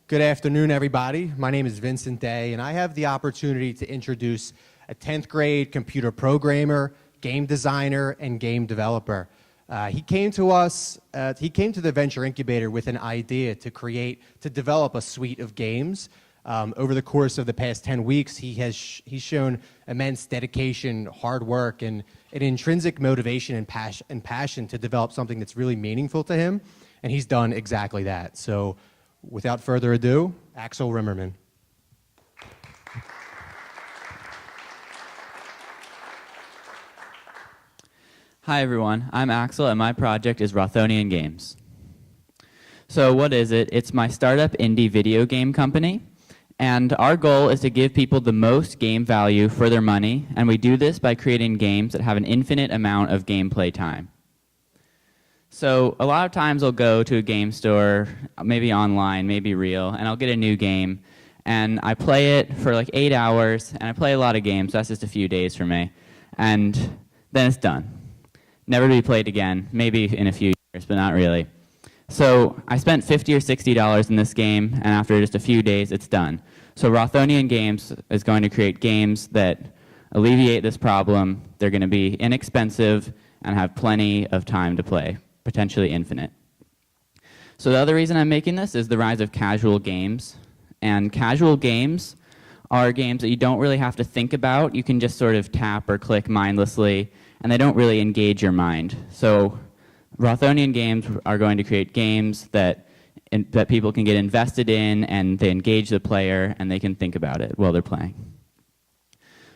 Good afternoon, everybody. My name is Vincent Day, and I have the opportunity to introduce a 10th grade computer programmer, game designer, and game developer. He came to the Venture Incubator with an idea to develop a suite of games. Over the course of the past 10 weeks, he's shown immense dedication, hard work, and an intrinsic motivation and passion to develop something that's really meaningful to him, and he's done exactly that. So, without further ado, Axel Rimmerman. Hi everyone, I'm Axel and my project is Rothonian Games. So what is it? It's my startup indie video game company, and our goal is to give people the most game value for their money, and we do this by creating games that have an infinite amount of gameplay time. So a lot of times I'll go to a game store, maybe online, maybe real, and I'll get a new game, and I play it for like 8 hours, and I play a lot of games, so that's just a few days for me, and then it's done. Never to be played again, maybe in a few years, but not really. So I spent $50 or $60 in this game, and after just a few days, it's done. So Rothonian Games is going to create games that alleviate this problem. They're going to be inexpensive and have plenty of time to play, potentially infinite. So the other reason I'm making this is the rise of casual games. And casual games are games that you don't really have to think about. You can just sort of tap or click mindlessly, and they don't really engage your mind. So Rothonian Games are going to create games that people can get invested in, and they engage the player, and they can think about it while they're playing.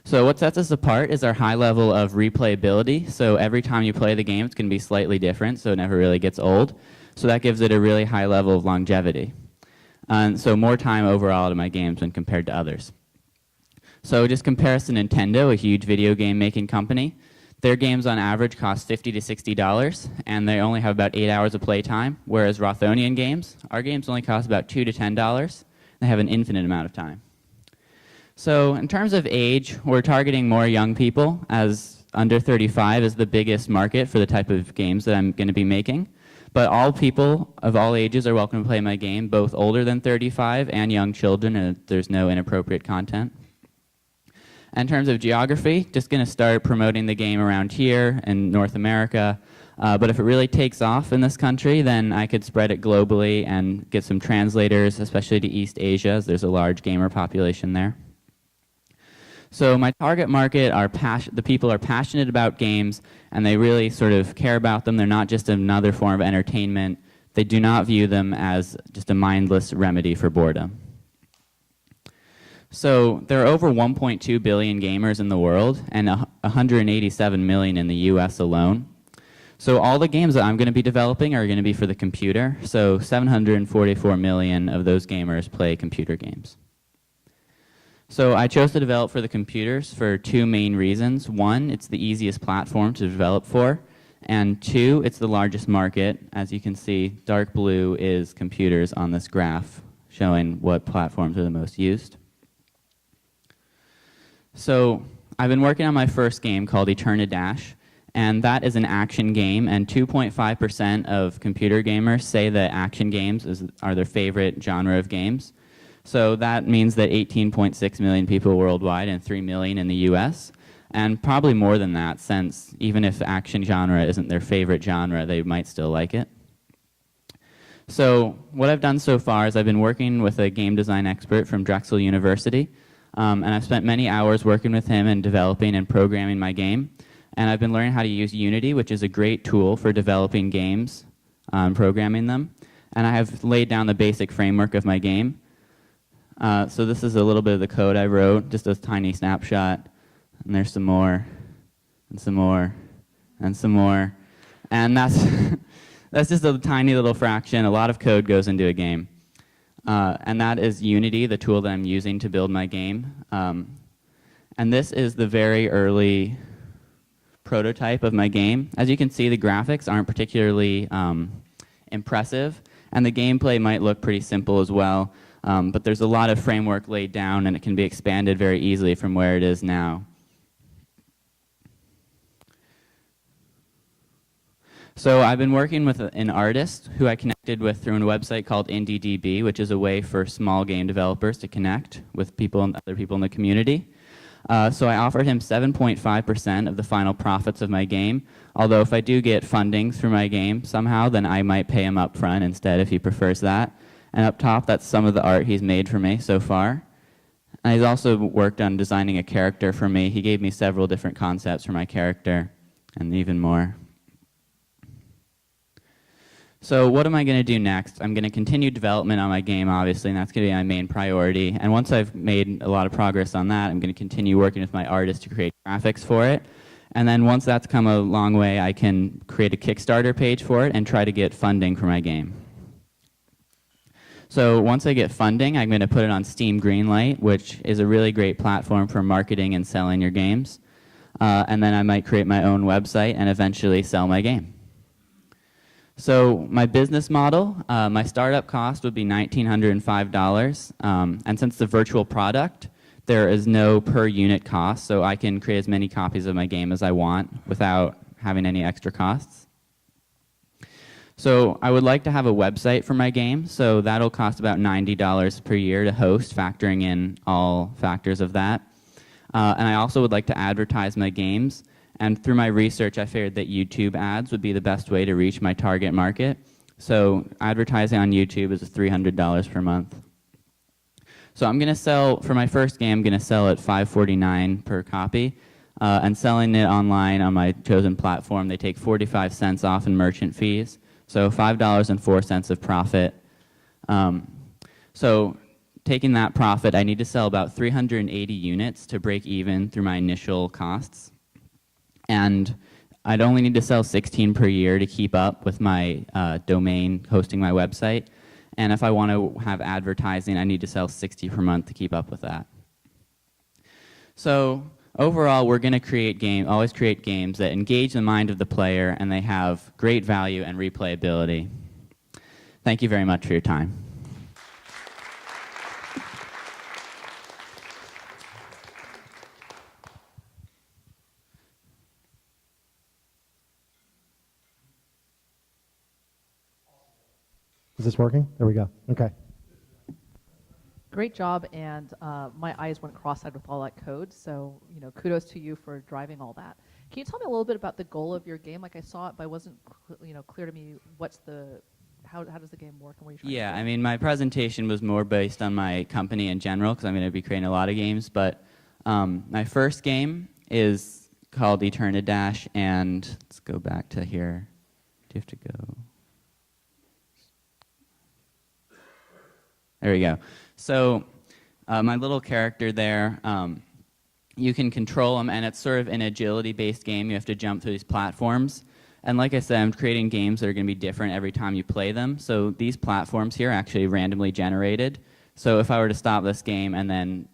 So what sets us apart is our high level of replayability. So every time you play the game, it's going to be slightly different, so it never really gets old. So that gives it a really high level of longevity. So more time overall to my games when compared to others. So just compare us to Nintendo, a huge video game making company. Their games on average cost $50 to $60, and they only have about 8 hours of play time, whereas Rothonian Games, our games only cost about $2 to $10. They have an infinite amount of time. So in terms of age, we're targeting more young people, as under 35 is the biggest market for the type of games that I'm going to be making. But all people of all ages are welcome to play my game, both older than 35 and young children, and there's no inappropriate content. In terms of geography, just going to start promoting the game around here in North America. But if it really takes off in this country, then I could spread it globally and get some translators, especially to East Asia, as there's a large gamer population there. So my target market are the people are passionate about games, and they really sort of care about them. They're not just another form of entertainment. They do not view them as just a mindless remedy for boredom. So there are over 1.2 billion gamers in the world, and 187 million in the US alone. So all the games that I'm going to be developing are going to be for the computer. So 744 million of those gamers play computer games. So I chose to develop for the computers for two main reasons. One, it's the easiest platform to develop for. And two, it's the largest market. As you can see, dark blue is computers on this graph, showing what platforms are the most used. So I've been working on my first game called Eternidash, and that is an action game, and 2.5% of computer gamers say that action games are their favorite genre of games. So that means that 18.6 million people worldwide and 3 million in the US, and probably more than that, since even if action genre isn't their favorite genre, they might still like it. So what I've done so far is I've been working with a game design expert from Drexel University, and I've spent many hours working with him and developing and programming my game. And I've been learning how to use Unity, which is a great tool for developing games, programming them. And I have laid down the basic framework of my game. So this is a little bit of the code I wrote, just a tiny snapshot. And there's some more, and some more, and some more. And that's, that's just a tiny little fraction. A lot of code goes into a game. And that is Unity, the tool that I'm using to build my game. And this is the very early prototype of my game. As you can see, the graphics aren't particularly impressive, and the gameplay might look pretty simple as well, but there's a lot of framework laid down, and it can be expanded very easily from where it is now. So I've been working with an artist who I connected with through a website called IndieDB, which is a way for small game developers to connect with people and other people in the community. So I offered him 7.5% of the final profits of my game, although if I do get funding through my game somehow, then I might pay him up front instead if he prefers that. And up top, that's some of the art he's made for me so far. And he's also worked on designing a character for me. He gave me several different concepts for my character and even more. So what am I going to do next? I'm going to continue development on my game, obviously, and that's going to be my main priority. And once I've made a lot of progress on that, I'm going to continue working with my artist to create graphics for it. And then once that's come a long way, I can create a Kickstarter page for it and try to get funding for my game. So once I get funding, I'm going to put it on Steam Greenlight, which is a really great platform for marketing and selling your games. And then I might create my own website and eventually sell my game. So my business model, my startup cost would be $1,905. And since it's a virtual product, there is no per unit cost, so I can create as many copies of my game as I want without having any extra costs. So I would like to have a website for my game, so that'll cost about $90 per year to host, factoring in all factors of that. And I also would like to advertise my games. And through my research, I figured that YouTube ads would be the best way to reach my target market. So advertising on YouTube is $300 per month. So I'm going to sell, for my first game, I'm going to sell at $5.49 per copy. And selling it online on my chosen platform, they take 45 cents off in merchant fees. So $5.04 of profit. So taking that profit, I need to sell about 380 units to break even through my initial costs. And I'd only need to sell 16 per year to keep up with my domain hosting my website. And if I want to have advertising, I need to sell 60 per month to keep up with that. So overall, we're going to always create games that engage the mind of the player and they have great value and replayability. Thank you very much for your time. Is this working? There we go. Okay. Great job, and my eyes went cross-eyed with all that code, so kudos to you for driving all that. Can you tell me a little bit about the goal of your game? Like I saw it, but it wasn't clear to me how does the game work and what are you trying to do? Yeah, I mean, my presentation was more based on my company in general because I'm going to be creating a lot of games, but my first game is called Eternidash, and let's go back to here. Do you have to go? There we go. So my little character there, you can control them, and it's sort of an agility-based game. You have to jump through these platforms. And like I said, I'm creating games that are going to be different every time you play them. So these platforms here are actually randomly generated. So if I were to stop this game and then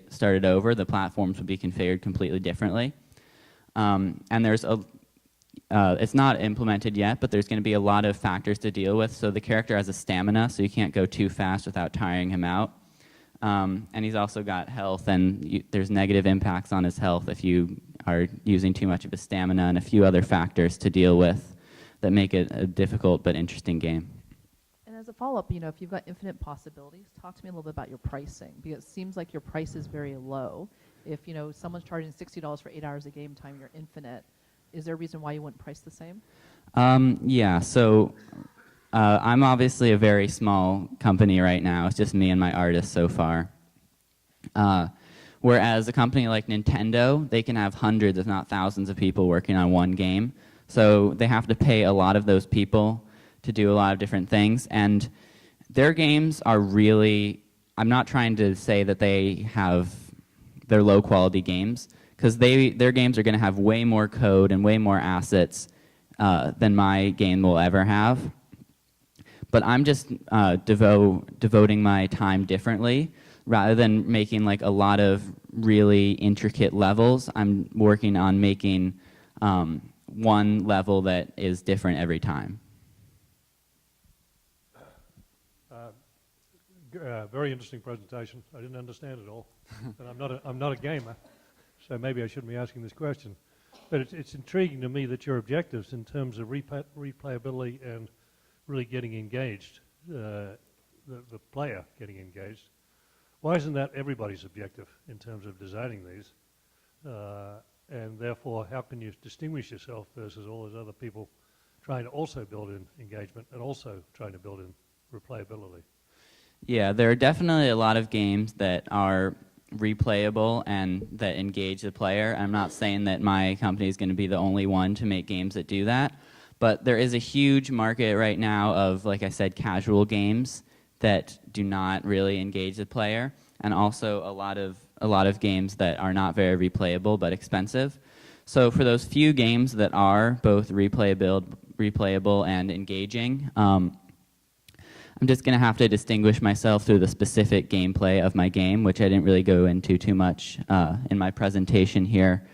start it over, the platforms would be configured completely differently. And there's it's not implemented yet, but there's going to be a lot of factors to deal with. So the character has a stamina, so you can't go too fast without tiring him out. And he's also got health, and there's negative impacts on his health if you are using too much of his stamina, and a few other factors to deal with that make it a difficult but interesting game. And as a follow-up, if you've got infinite possibilities, talk to me a little bit about your pricing, because it seems like your price is very low. If someone's charging $60 for 8 hours of game time, you're infinite. Is there a reason why you wouldn't price the same? Yeah, so I'm obviously a very small company right now. It's just me and my artist so far. Whereas a company like Nintendo, they can have hundreds, if not thousands of people working on one game. So they have to pay a lot of those people to do a lot of different things. And their games are really, I'm not trying to say that they're low quality games, because their games are going to have way more code and way more assets than my game will ever have. But I'm just devoting my time differently. Rather than making like a lot of really intricate levels, I'm working on making one level that is different every time. Very interesting presentation. I didn't understand it all, and I'm not a gamer, so maybe I shouldn't be asking this question. But it's intriguing to me that your objectives in terms of replayability and really getting engaged, the player getting engaged, why isn't that everybody's objective in terms of designing these? And therefore, how can you distinguish yourself versus all those other people trying to also build in engagement and also trying to build in replayability? Yeah, there are definitely a lot of games that are replayable and that engage the player. I'm not saying that my company is going to be the only one to make games that do that, but there is a huge market right now of, like I said, casual games that do not really engage the player, and also a lot of games that are not very replayable but expensive. So for those few games that are both replayable and engaging, I'm just going to have to distinguish myself through the specific gameplay of my game, which I didn't really go into too much in my presentation here.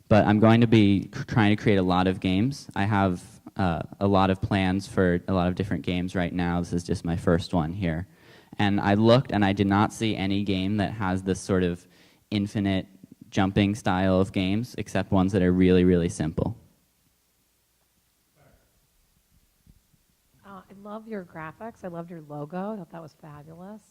But I'm going to be trying to create a lot of games. I have a lot of plans for a lot of different games right now. This is just my first one here. And I looked and I did not see any game that has this sort of infinite jumping style of games, except ones that are really, really simple. I love your graphics. I loved your logo. I thought that was fabulous.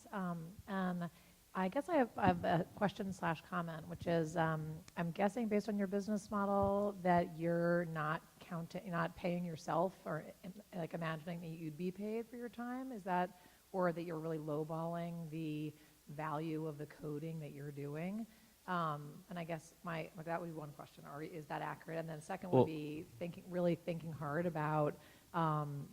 And I guess I have a question / comment, which is, I'm guessing based on your business model that you're not paying yourself, or like imagining that you'd be paid for your time. Is that, or that you're really lowballing the value of the coding that you're doing? And I guess that would be one question. Is that accurate? And then second would be really thinking hard about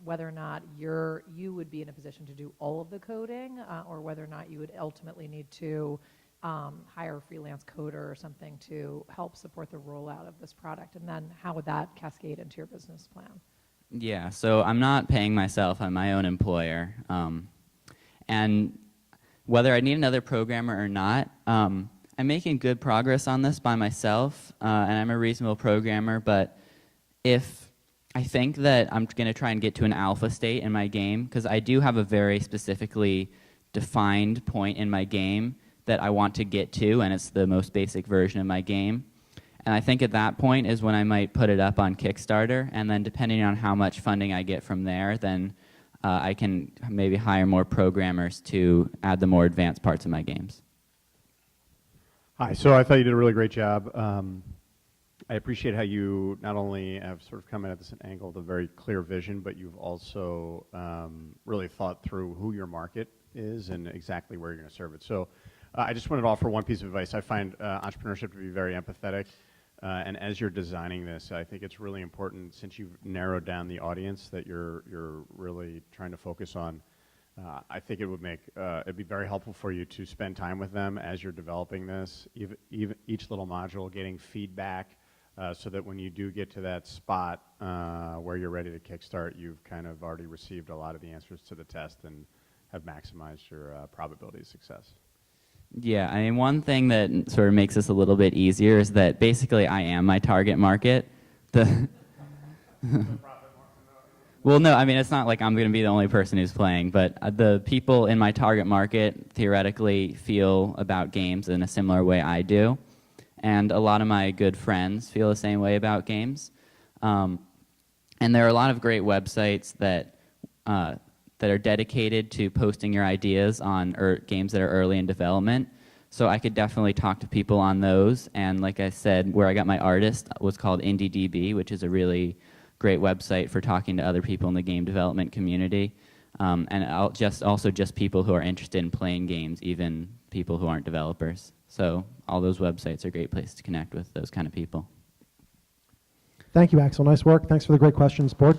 whether or not you would be in a position to do all of the coding, or whether or not you would ultimately need to hire a freelance coder or something to help support the rollout of this product. And then how would that cascade into your business plan? Yeah, so I'm not paying myself. I'm my own employer. And whether I need another programmer or not, I'm making good progress on this by myself, and I'm a reasonable programmer, but if I think that I'm going to try and get to an alpha state in my game, because I do have a very specifically defined point in my game that I want to get to, and it's the most basic version of my game. And I think at that point is when I might put it up on Kickstarter, and then depending on how much funding I get from there, then I can maybe hire more programmers to add the more advanced parts of my games. Hi, so I thought you did a really great job. I appreciate how you not only have sort of come in at this angle with a very clear vision, but you've also really thought through who your market is and exactly where you're going to serve it. So I just wanted to offer one piece of advice. I find entrepreneurship to be very empathetic, and as you're designing this, I think it's really important, since you've narrowed down the audience that you're really trying to focus on. I think it would it'd be very helpful for you to spend time with them as you're developing this, even each little module, getting feedback, so that when you do get to that spot where you're ready to kickstart, you've kind of already received a lot of the answers to the test and have maximized your probability of success. Yeah, I mean, one thing that sort of makes this a little bit easier is that basically I am my target market. Well, no, I mean, it's not like I'm going to be the only person who's playing, but the people in my target market theoretically feel about games in a similar way I do. And a lot of my good friends feel the same way about games. And there are a lot of great websites that are dedicated to posting your ideas on games that are early in development. So I could definitely talk to people on those. And like I said, where I got my artist was called IndieDB, which is a really great website for talking to other people in the game development community. And also just people who are interested in playing games, even people who aren't developers. So all those websites are a great place to connect with those kind of people. Thank you, Axel. Nice work. Thanks for the great questions, board.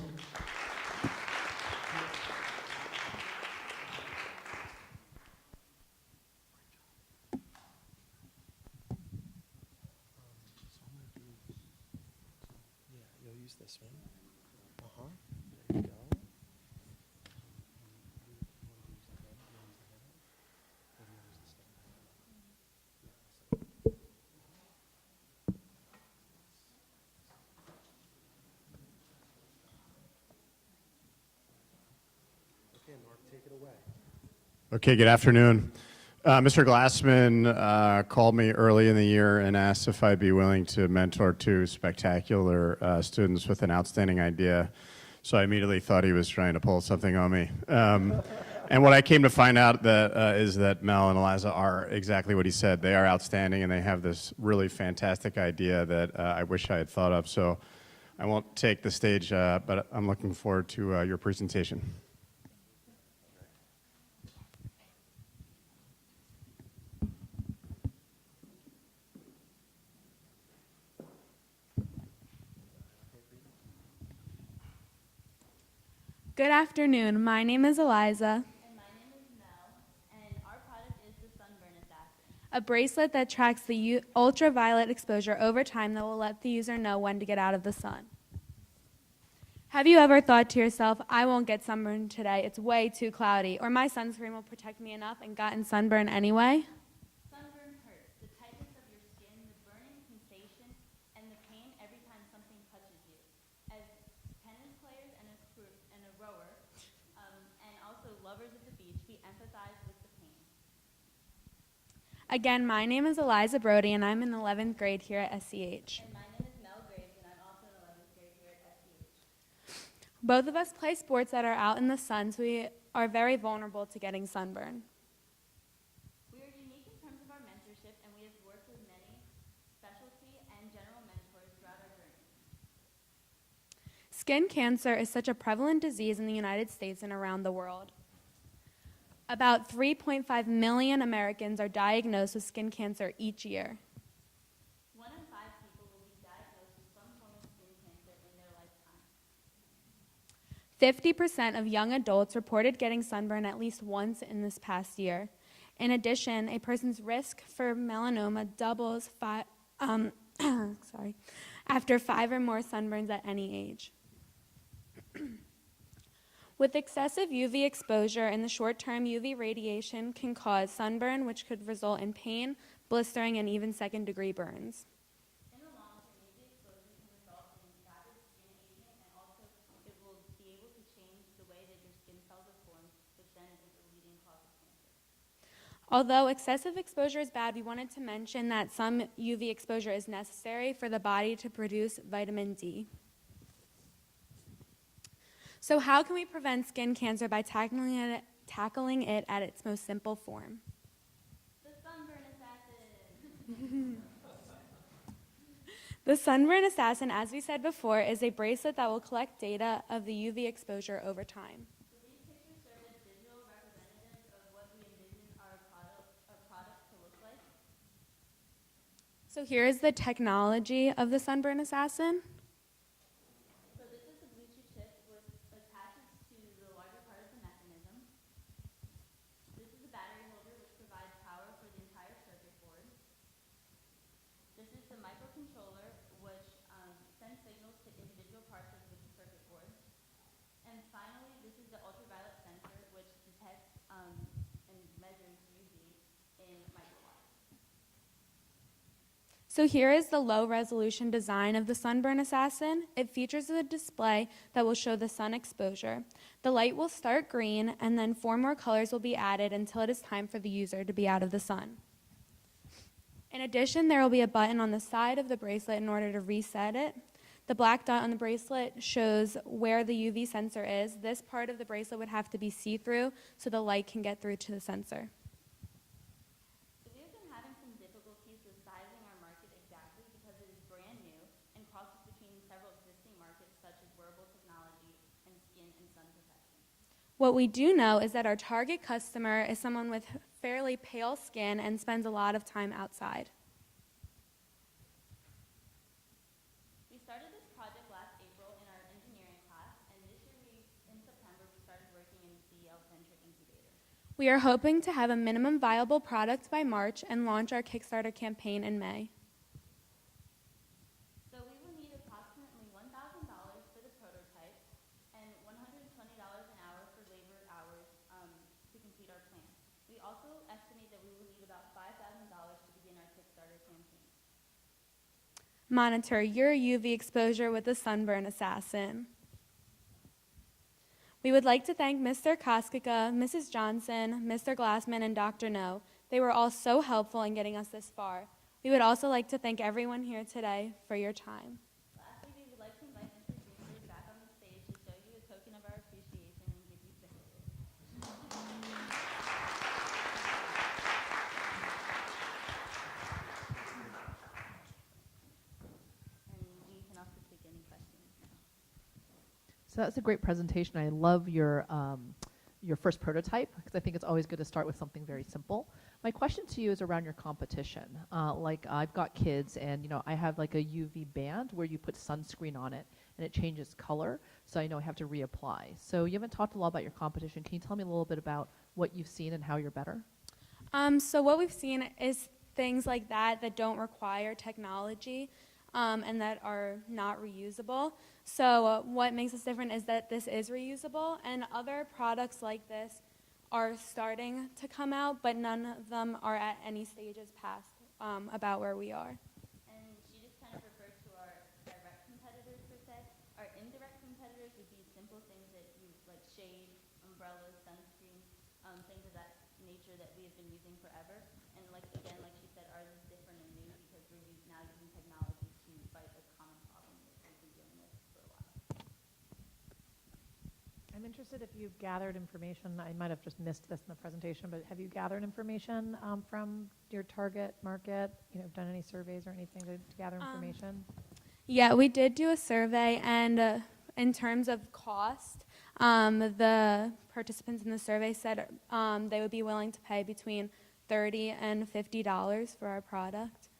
Okay, good afternoon. Mr. Glassman called me early in the year and asked if I'd be willing to mentor two spectacular students with an outstanding idea. So I immediately thought he was trying to pull something on me. And what I came to find out is that Mel and Eliza are exactly what he said. They are outstanding, and they have this really fantastic idea that I wish I had thought of. So I won't take the stage, but I'm looking forward to your presentation. Good afternoon. My name is Eliza. And my name is Mel, and our product is the Sunburn Assassin. A bracelet that tracks the ultraviolet exposure over time that will let the user know when to get out of the sun. Have you ever thought to yourself, I won't get sunburned today, it's way too cloudy, or my sunscreen will protect me enough and gotten sunburn anyway? Sunburn hurts. The tightness of your skin, the burning sensation, and the pain every time something touches you. As tennis players and a rower, and also lovers of the beach, we empathize with the pain. Again, my name is Eliza Brody, and I'm in 11th grade here at SCH. And my name is Mel Graves, and I'm also in 11th grade here at SCH. Both of us play sports that are out in the sun, so we are very vulnerable to getting sunburn. We are unique in terms of our mentorship, and we have worked with many specialty and general mentors throughout our journey. Skin cancer is such a prevalent disease in the United States and around the world. About 3.5 million Americans are diagnosed with skin cancer each year. 1 in 5 people will be diagnosed with some form of skin cancer in their lifetime. 50% of young adults reported getting sunburn at least once in this past year. In addition, a person's risk for melanoma doubles after 5 or more sunburns at any age. With excessive UV exposure in the short term, UV radiation can cause sunburn, which could result in pain, blistering, and even second-degree burns. In the long term, UV exposure can result in rapid skin aging, and also it will be able to change the way that your skin cells are formed, which then is a leading cause of cancer. Although excessive exposure is bad, we wanted to mention that some UV exposure is necessary for the body to produce vitamin D. So how can we prevent skin cancer by tackling it at its most simple form? The Sunburn Assassin! The Sunburn Assassin, as we said before, is a bracelet that will collect data of the UV exposure over time. So these pictures serve as visual representatives of what we envision our product to look like. So here is the technology of the Sunburn Assassin. So this is the Bluetooth chip which attaches to the larger part of the mechanism. This is the battery holder which provides power for the entire circuit board. This is the microcontroller which sends signals to individual parts of the circuit board. And finally, this is the ultraviolet sensor which detects and measures UV in microwatts. So here is the low-resolution design of the Sunburn Assassin. It features a display that will show the sun exposure. The light will start green, and then 4 more colors will be added until it is time for the user to be out of the sun. In addition, there will be a button on the side of the bracelet in order to reset it. The black dot on the bracelet shows where the UV sensor is. This part of the bracelet would have to be see-through so the light can get through to the sensor. So we have been having some difficulties with sizing our market exactly because it is brand new and crosses between several existing markets such as wearable technology and skin and sun protection. What we do know is that our target customer is someone with fairly pale skin and spends a lot of time outside. We started this project last April in our engineering class, and this year in September we started working in the CEL Incubator. We are hoping to have a minimum viable product by March and launch our Kickstarter campaign in May. So we will need approximately $1,000 for the prototype and $120 an hour for labor hours to complete our plan. We also estimate that we will need about $5,000 to begin our Kickstarter campaign. Monitor your UV exposure with the Sunburn Assassin. We would like to thank Mr. Koskika, Mrs. Johnson, Mr. Glassman, and Dr. No. They were all so helpful in getting us this far. We would also like to thank everyone here today for your time. Lastly, we would like to invite Mr. Greenberg back on the stage to show you a token of our appreciation and give you stickers. And we can also take any questions now. So that's a great presentation. I love your first prototype, because I think it's always good to start with something very simple. My question to you is around your competition. Like I've got kids, and I have like a UV band where you put sunscreen on it and it changes color, so I know I have to reapply. So you haven't talked a lot about your competition. Can you tell me a little bit about what you've seen and how you're better? So what we've seen is things like that don't require technology and that are not reusable. So what makes us different is that this is reusable, and other products like this are starting to come out, but none of them are at any stages past about where we are. And she just kind of referred to our direct competitors per se. Our indirect competitors would be simple things that use like shade, umbrellas, sunscreen, things of that nature that we have been using forever. And like again, like she said, ours is different and new because we're now using technology to fight a common problem that we've been dealing with for a while. I'm interested if you've gathered information. I might have just missed this in the presentation, but have you gathered information from your target market? Done any surveys or anything to gather information? Yeah, we did do a survey, and in terms of cost, the participants in the survey said they would be willing to pay between $30 and $50 for our product.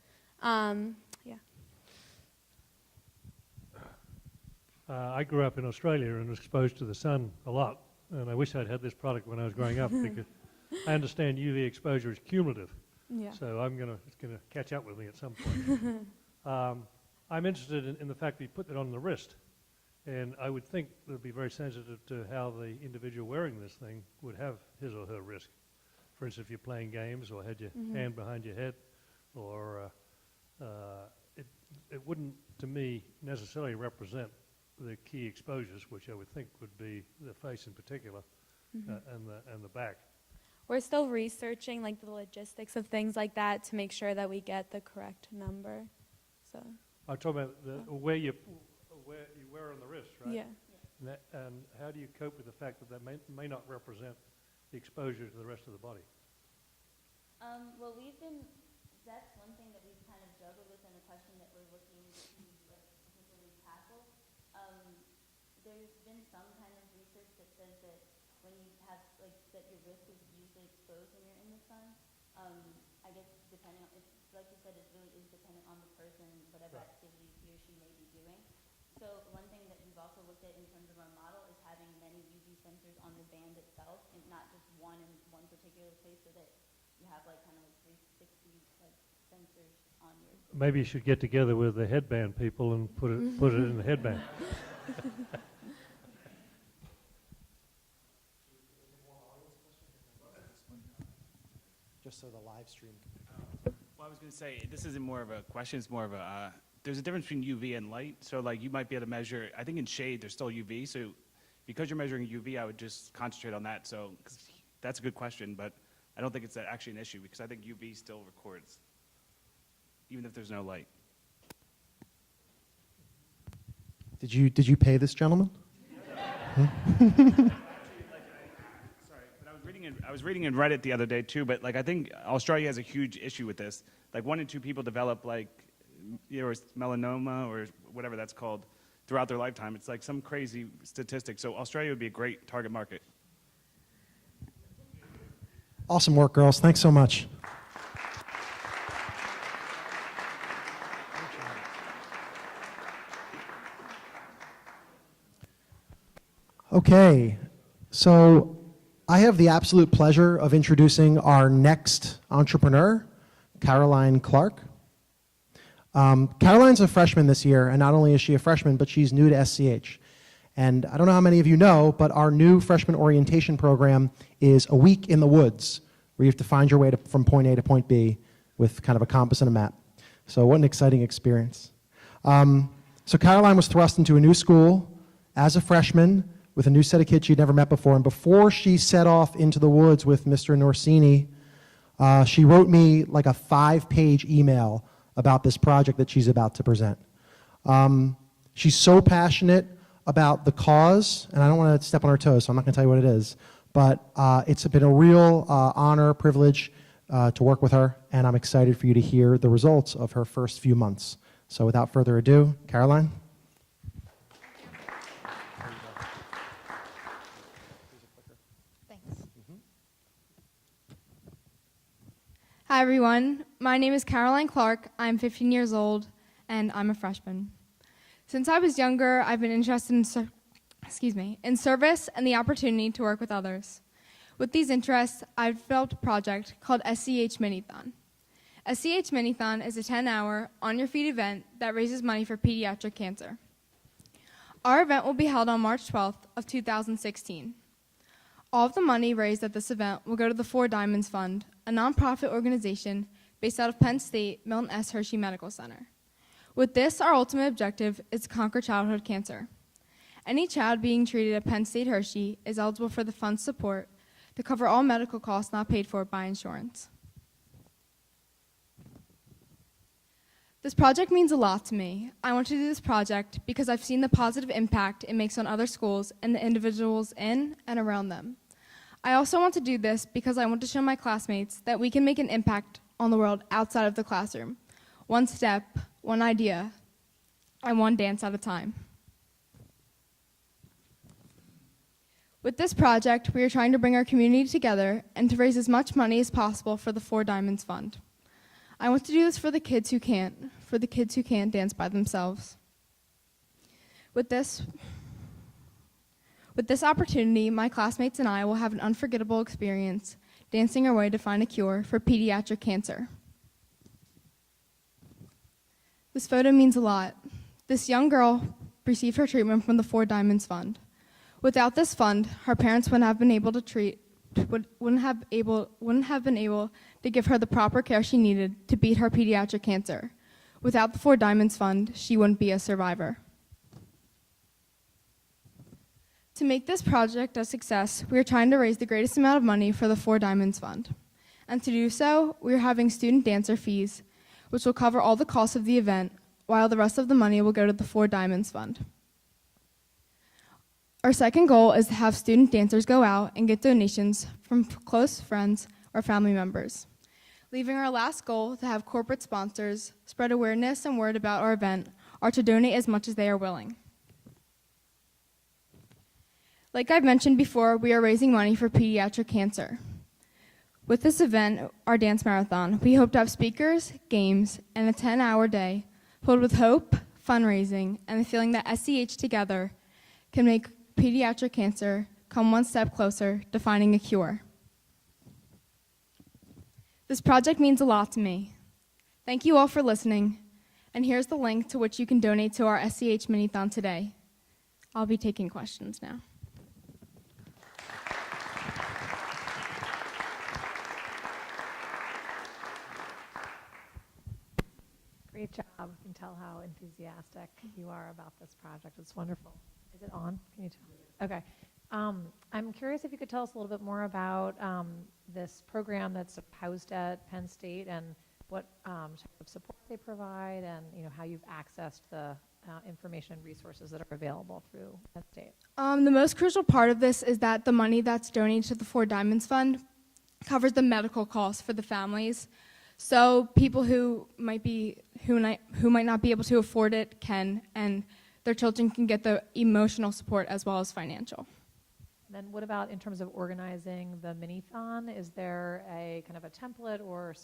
Yeah. I grew up in Australia and was exposed to the sun a lot, and I wish I'd had this product when I was growing up because I understand UV exposure is cumulative. Yeah. So it's gonna catch up with me at some point. I'm interested in the fact that you put it on the wrist, and I would think it would be very sensitive to how the individual wearing this thing would have his or her risk. For instance, if you're playing games or had your hand behind your head, or it wouldn't, to me, necessarily represent the key exposures, which I would think would be the face in particular, and the back. We're still researching like the logistics of things like that to make sure that we get the correct number. So. I'm talking about where you wear on the wrist, right? Yeah. And how do you cope with the fact that may not represent the exposure to the rest of the body? Well, that's one thing that we've kind of juggled with, and a question that we're looking to particularly tackle. There's been some kind of research that says that when you have, that your wrist is usually exposed when you're in the sun. I guess depending on, like you said, it really is dependent on the person, whatever activities he or she may be doing. So one thing that we've also looked at in terms of our model is having many UV sensors on the band itself, and not just one in one particular place, so that you have like kind of like 360 sensors on your. Maybe you should get together with the headband people and put it in the headband. Just so the live stream Well, I was going to say, this isn't more of a question, it's more of a, there's a difference between UV and light. So like you might be able to measure, I think in shade there's still UV, so because you're measuring UV, I would just concentrate on that. So 'cause that's a good question, but I don't think it's actually an issue because I think UV still records, even if there's no light. Did you pay this gentleman? I was reading in Reddit the other day too, but like I think Australia has a huge issue with this. Like 1 in 2 people develop like melanoma or whatever that's called throughout their lifetime. It's like some crazy statistic. So Australia would be a great target market. Awesome work, girls. Thanks so much. Okay, so I have the absolute pleasure of introducing our next entrepreneur, Caroline Clark. Caroline's a freshman this year, and not only is she a freshman, but she's new to SCH. And I don't know how many of you know, but our new freshman orientation program is a week in the woods, where you have to find your way from point A to point B with kind of a compass and a map. So what an exciting experience. So Caroline was thrust into a new school as a freshman, with a new set of kids she'd never met before. And before she set off into the woods with Mr. Norsini, She wrote me like a 5-page email about this project that she's about to present. She's so passionate about the cause, and I don't want to step on her toes, so I'm not going to tell you what it is, but it's been a real honor, privilege to work with her, and I'm excited for you to hear the results of her first few months. So without further ado, Caroline. Thanks. Hi, everyone. My name is Caroline Clark. I'm 15 years old, and I'm a freshman. Since I was younger, I've been interested in service and the opportunity to work with others. With these interests, I've developed a project called SCH Mini-THON. SCH Mini-THON is a 10-hour, on-your-feet event that raises money for pediatric cancer. Our event will be held on March 12th of 2016. All of the money raised at this event will go to the Four Diamonds Fund, a nonprofit organization based out of Penn State Milton S. Hershey Medical Center. With this, our ultimate objective is to conquer childhood cancer. Any child being treated at Penn State Hershey is eligible for the fund's support to cover all medical costs not paid for by insurance. This project means a lot to me. I want to do this project because I've seen the positive impact it makes on other schools and the individuals in and around them. I also want to do this because I want to show my classmates that we can make an impact on the world outside of the classroom, one step, one idea, and one dance at a time. With this project, we are trying to bring our community together and to raise as much money as possible for the Four Diamonds Fund. I want to do this for the kids who can't dance by themselves. With this opportunity, my classmates and I will have an unforgettable experience dancing our way to find a cure for pediatric cancer. This photo means a lot. This young girl received her treatment from the Four Diamonds Fund. Without this fund, her parents wouldn't have been able to give her the proper care she needed to beat her pediatric cancer. Without the Four Diamonds Fund, she wouldn't be a survivor. To make this project a success, we are trying to raise the greatest amount of money for the Four Diamonds Fund. And to do so, we are having student dancer fees, which will cover all the costs of the event, while the rest of the money will go to the Four Diamonds Fund. Our second goal is to have student dancers go out and get donations from close friends or family members. Leaving our last goal to have corporate sponsors spread awareness and word about our event or to donate as much as they are willing. Like I've mentioned before, we are raising money for pediatric cancer. With this event, our dance marathon, we hope to have speakers, games, and a 10-hour day filled with hope, fundraising, and the feeling that SCH together can make pediatric cancer come one step closer to finding a cure. This project means a lot to me. Thank you all for listening, and here's the link to which you can donate to our SCH Mini-THON today. I'll be taking questions now. Great job. I can tell how enthusiastic you are about this project. It's wonderful. Is it on? Can you tell? Okay. I'm curious if you could tell us a little bit more about this program that's housed at Penn State and what type of support they provide, and how you've accessed the information and resources that are available through Penn State. The most crucial part of this is that the money that's donated to the Four Diamonds Fund covers the medical costs for the families. So people who might not be able to afford it can, and their children can get the emotional support as well as financial. Then what about in terms of organizing the mini-thon? Is there a kind of a template or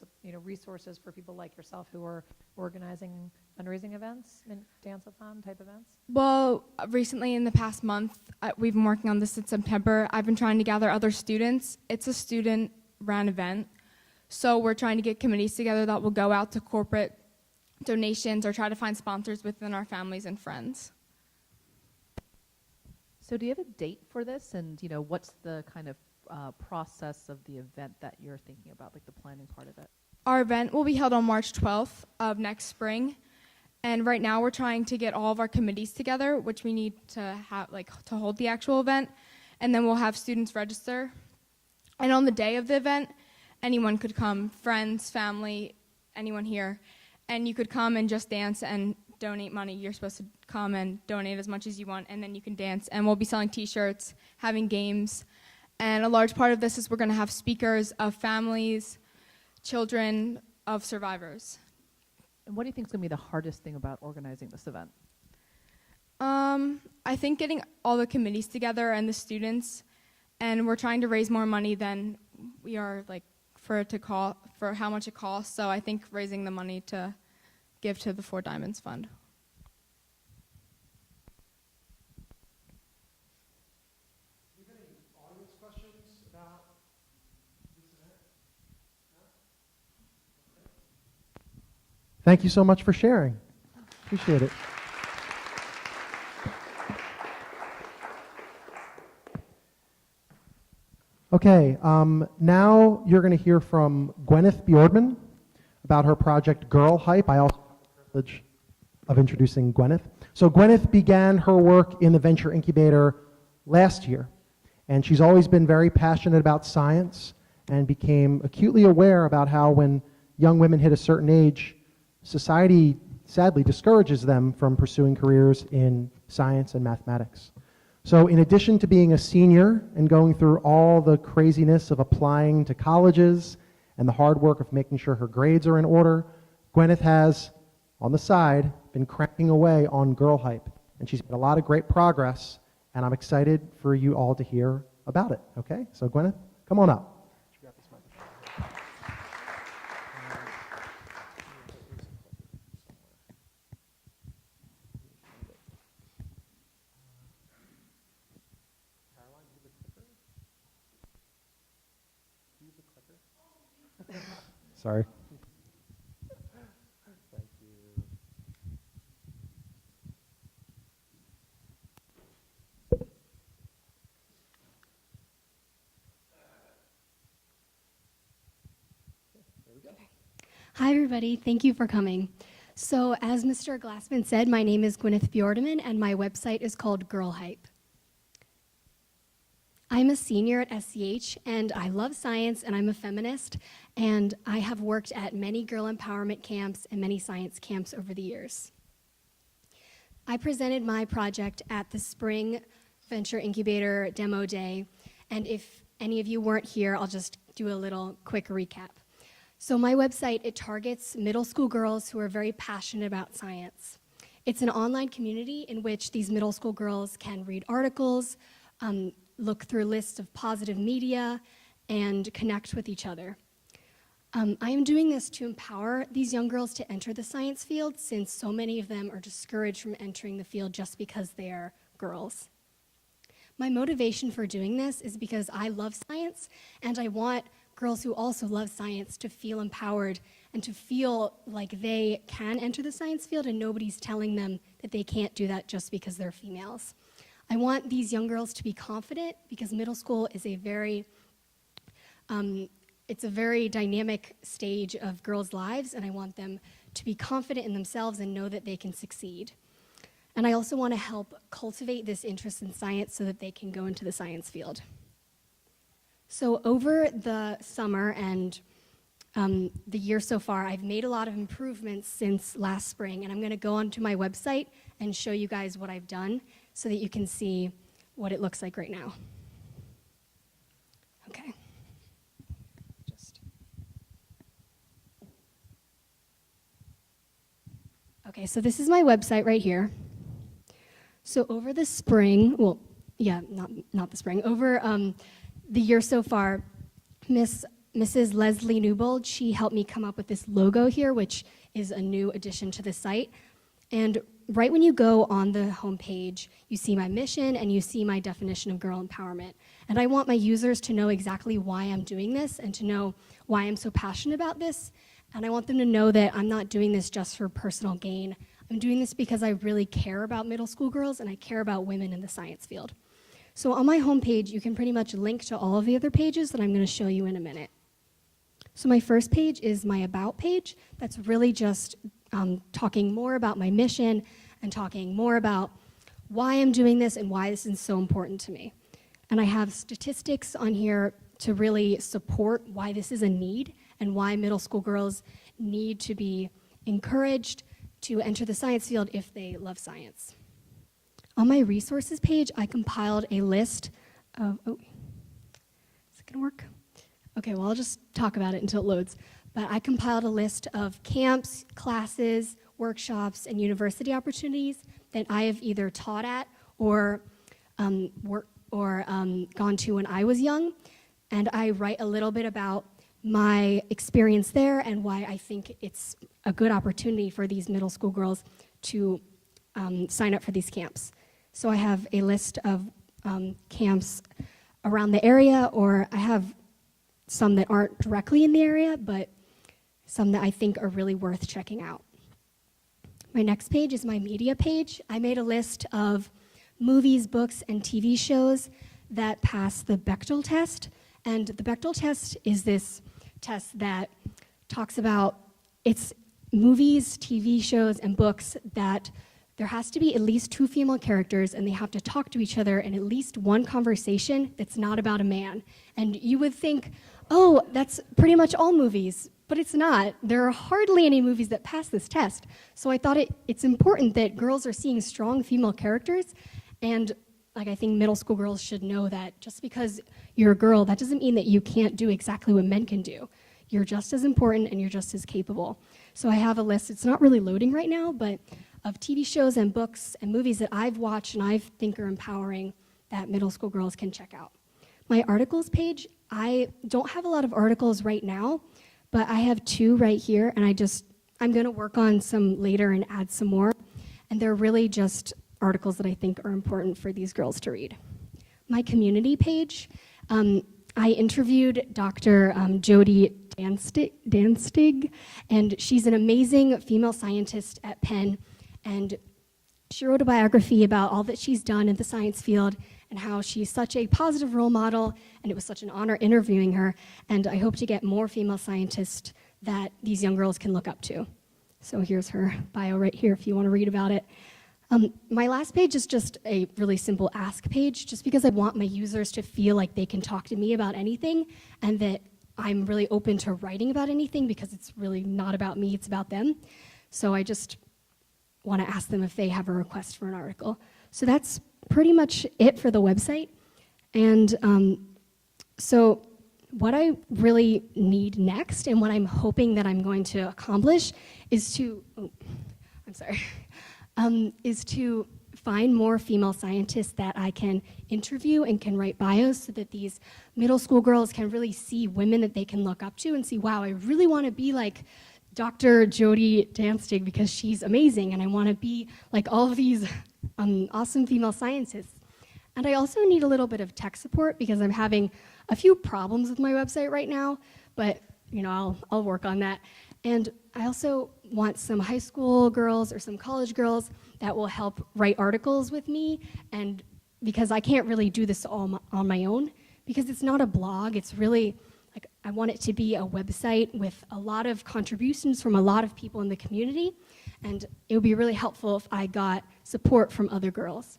resources for people like yourself who are organizing fundraising events, dance-a-thon type events? Well, recently in the past month, we've been working on this in September. I've been trying to gather other students. It's a student-run event. So we're trying to get committees together that will go out to corporate donations or try to find sponsors within our families and friends. So do you have a date for this, and what's the kind of process of the event that you're thinking about, like the planning part of it? Our event will be held on March 12th of next spring, and right now we're trying to get all of our committees together, which we need to have to hold the actual event, and then we'll have students register. And on the day of the event, anyone could come, friends, family, anyone here. And you could come and just dance and donate money. You're supposed to come and donate as much as you want, and then you can dance. And we'll be selling t-shirts, having games. And a large part of this is we're going to have speakers of families, children, of survivors. And what do you think is going to be the hardest thing about organizing this event? I think getting all the committees together and the students, and we're trying to raise more money than we are like for how much it costs. So I think raising the money to give to the Four Diamonds Fund. Thank you so much for sharing. Appreciate it. Okay, now you're going to hear from Gwyneth Bjordman about her project Girl Hype. I also have the privilege of introducing Gwyneth. So Gwyneth began her work in the Venture Incubator last year, and she's always been very passionate about science and became acutely aware about how when young women hit a certain age, society sadly discourages them from pursuing careers in science and mathematics. So in addition to being a senior and going through all the craziness of applying to colleges and the hard work of making sure her grades are in order, Gwyneth has, on the side, been cranking away on Girl Hype. And she's made a lot of great progress, and I'm excited for you all to hear about it, okay? So Gwyneth, come on up. Sorry. Thank you. Hi, everybody. Thank you for coming. So, as Mr. Glassman said, my name is Gwyneth Bjordman, and my website is called Girl Hype. I'm a senior at SCH, and I love science, and I'm a feminist, and I have worked at many girl empowerment camps and many science camps over the years. I presented my project at the Spring Venture Incubator Demo Day, and if any of you weren't here, I'll just do a little quick recap. So my website, it targets middle school girls who are very passionate about science. It's an online community in which these middle school girls can read articles, look through lists of positive media, and connect with each other. I am doing this to empower these young girls to enter the science field, since so many of them are discouraged from entering the field just because they are girls. My motivation for doing this is because I love science, and I want girls who also love science to feel empowered and to feel like they can enter the science field and nobody's telling them that they can't do that just because they're females. I want these young girls to be confident, because middle school is a very, it's a very dynamic stage of girls' lives, and I want them to be confident in themselves and know that they can succeed. And I also want to help cultivate this interest in science so that they can go into the science field. So over the summer and the year so far, I've made a lot of improvements since last spring, and I'm going to go onto my website and show you guys what I've done so that you can see what it looks like right now. Okay. Okay, so this is my website right here. So over the spring, well, yeah, not the spring, over the year so far, Mrs. Leslie Newbold, she helped me come up with this logo here, which is a new addition to the site. And right when you go on the homepage, you see my mission and you see my definition of girl empowerment. And I want my users to know exactly why I'm doing this and to know why I'm so passionate about this. And I want them to know that I'm not doing this just for personal gain. I'm doing this because I really care about middle school girls and I care about women in the science field. So on my homepage, you can pretty much link to all of the other pages that I'm going to show you in a minute. So my first page is my About page. That's really just talking more about my mission and talking more about why I'm doing this and why this is so important to me. And I have statistics on here to really support why this is a need and why middle school girls need to be encouraged to enter the science field if they love science. On my resources page, I compiled a list of, oh, is it gonna work? Okay, well, I'll just talk about it until it loads. But I compiled a list of camps, classes, workshops, and university opportunities that I have either taught at or gone to when I was young. And I write a little bit about my experience there and why I think it's a good opportunity for these middle school girls to sign up for these camps. So I have a list of camps around the area, or I have some that aren't directly in the area, but some that I think are really worth checking out. My next page is my media page. I made a list of movies, books, and TV shows that pass the Bechdel test. And the Bechdel test is this test that talks about it's movies, TV shows, and books that there has to be at least 2 female characters and they have to talk to each other in at least one conversation that's not about a man. And you would think, oh, that's pretty much all movies, but it's not. There are hardly any movies that pass this test. So I thought it's important that girls are seeing strong female characters, and I think middle school girls should know that just because you're a girl, that doesn't mean that you can't do exactly what men can do. You're just as important and you're just as capable. So I have a list, it's not really loading right now, but of TV shows and books and movies that I've watched and I think are empowering that middle school girls can check out. My articles page, I don't have a lot of articles right now, but I have 2 right here, and I'm gonna work on some later and add some more. And they're really just articles that I think are important for these girls to read. My community page, I interviewed Dr. Jody Danstig, and she's an amazing female scientist at Penn, and she wrote a biography about all that she's done in the science field and how she's such a positive role model, and it was such an honor interviewing her, and I hope to get more female scientists that these young girls can look up to. So here's her bio right here if you want to read about it. My last page is just a really simple ask page, just because I want my users to feel like they can talk to me about anything and that I'm really open to writing about anything because it's really not about me, it's about them. So I just want to ask them if they have a request for an article. So that's pretty much it for the website. And so what I really need next and what I'm hoping that I'm going to accomplish is to, is to find more female scientists that I can interview and can write bios so that these middle school girls can really see women that they can look up to and see, wow, I really want to be like Dr. Jody Danstig because she's amazing, and I want to be like all of these awesome female scientists. And I also need a little bit of tech support because I'm having a few problems with my website right now, but I'll work on that. And I also want some high school girls or some college girls that will help write articles with me, and because I can't really do this all on my own, because it's not a blog, it's really, I want it to be a website with a lot of contributions from a lot of people in the community, and it would be really helpful if I got support from other girls.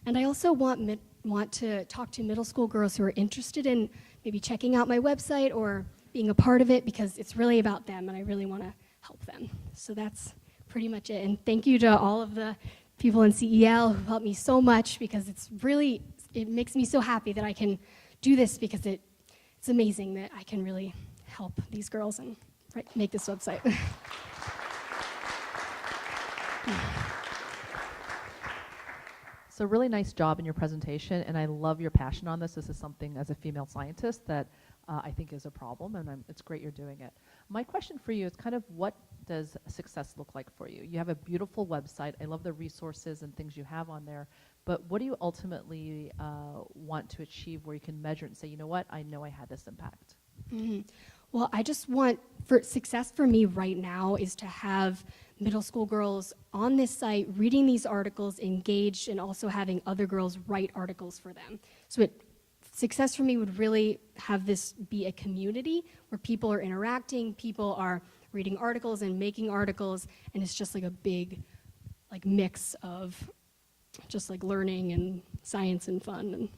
And I also want to talk to middle school girls who are interested in maybe checking out my website or being a part of it, because it's really about them and I really want to help them. So that's pretty much it. And thank you to all of the people in CEL who helped me so much, because it makes me so happy that I can do this, because it's amazing that I can really help these girls and make this website. So really nice job in your presentation, and I love your passion on this. This is something as a female scientist that I think is a problem, and it's great you're doing it. My question for you is kind of, what does success look like for you? You have a beautiful website. I love the resources and things you have on there, but what do you ultimately want to achieve where you can measure it and say, you know what, I know I had this impact? Mm-hmm. Well, I just want, success for me right now is to have middle school girls on this site reading these articles, engaged, and also having other girls write articles for them. So success for me would really have this be a community where people are interacting, people are reading articles and making articles, and it's just like a big mix of just learning and science and fun. And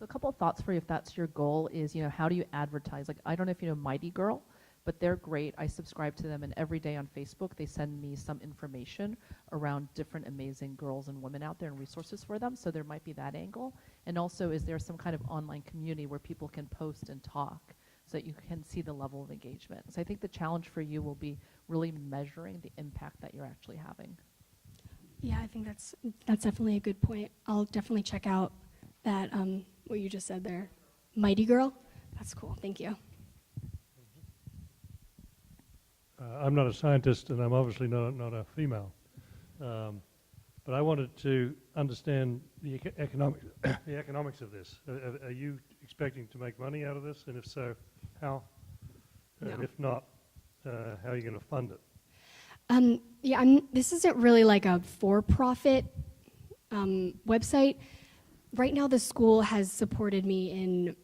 So a couple of thoughts for you if that's your goal is, how do you advertise? Like, I don't know if you know Mighty Girl, but they're great. I subscribe to them, and every day on Facebook, they send me some information around different amazing girls and women out there and resources for them, so there might be that angle. And also, is there some kind of online community where people can post and talk so that you can see the level of engagement? So I think the challenge for you will be really measuring the impact that you're actually having. Yeah, I think that's definitely a good point. I'll definitely check out that, what you just said there. Mighty Girl? That's cool, thank you. I'm not a scientist, and I'm obviously not a female. But I wanted to understand the economics of this. Are you expecting to make money out of this? And if so, how? No. And if not, how are you going to fund it? Yeah, this isn't really like a for-profit website. Right now, the school has supported me in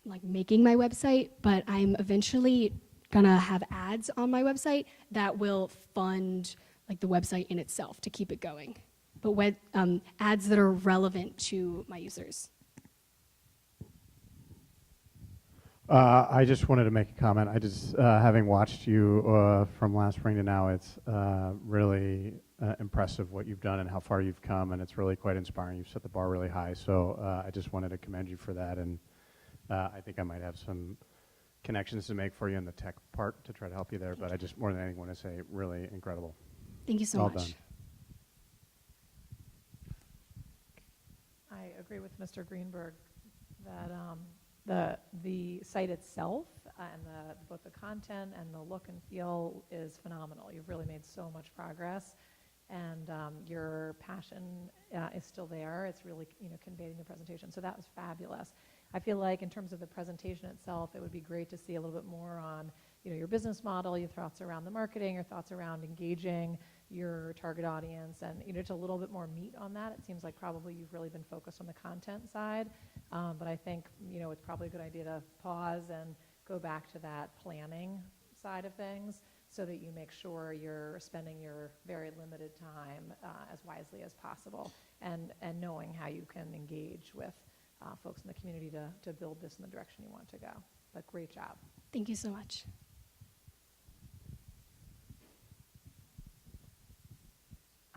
like making my website, but I'm eventually gonna have ads on my website that will fund like the website in itself to keep it going. But ads that are relevant to my users. I just wanted to make a comment. I just, having watched you from last spring to now, it's really impressive what you've done and how far you've come, and it's really quite inspiring. You've set the bar really high, so I just wanted to commend you for that, and I think I might have some connections to make for you in the tech part to try to help you there, but I just, more than anything, want to say really incredible. Thank you so well much. Done. I agree with Mr. Greenberg that the site itself and both the content and the look and feel is phenomenal. You've really made so much progress, and your passion is still there. It's really conveyed in your presentation, so that was fabulous. I feel like in terms of the presentation itself, it would be great to see a little bit more on your business model, your thoughts around the marketing, your thoughts around engaging your target audience, and just a little bit more meat on that. It seems like probably you've really been focused on the content side, but I think it's probably a good idea to pause and go back to that planning side of things so that you make sure you're spending your very limited time as wisely as possible, and knowing how you can engage with folks in the community to build this in the direction you want to go. But great job. Thank you so much.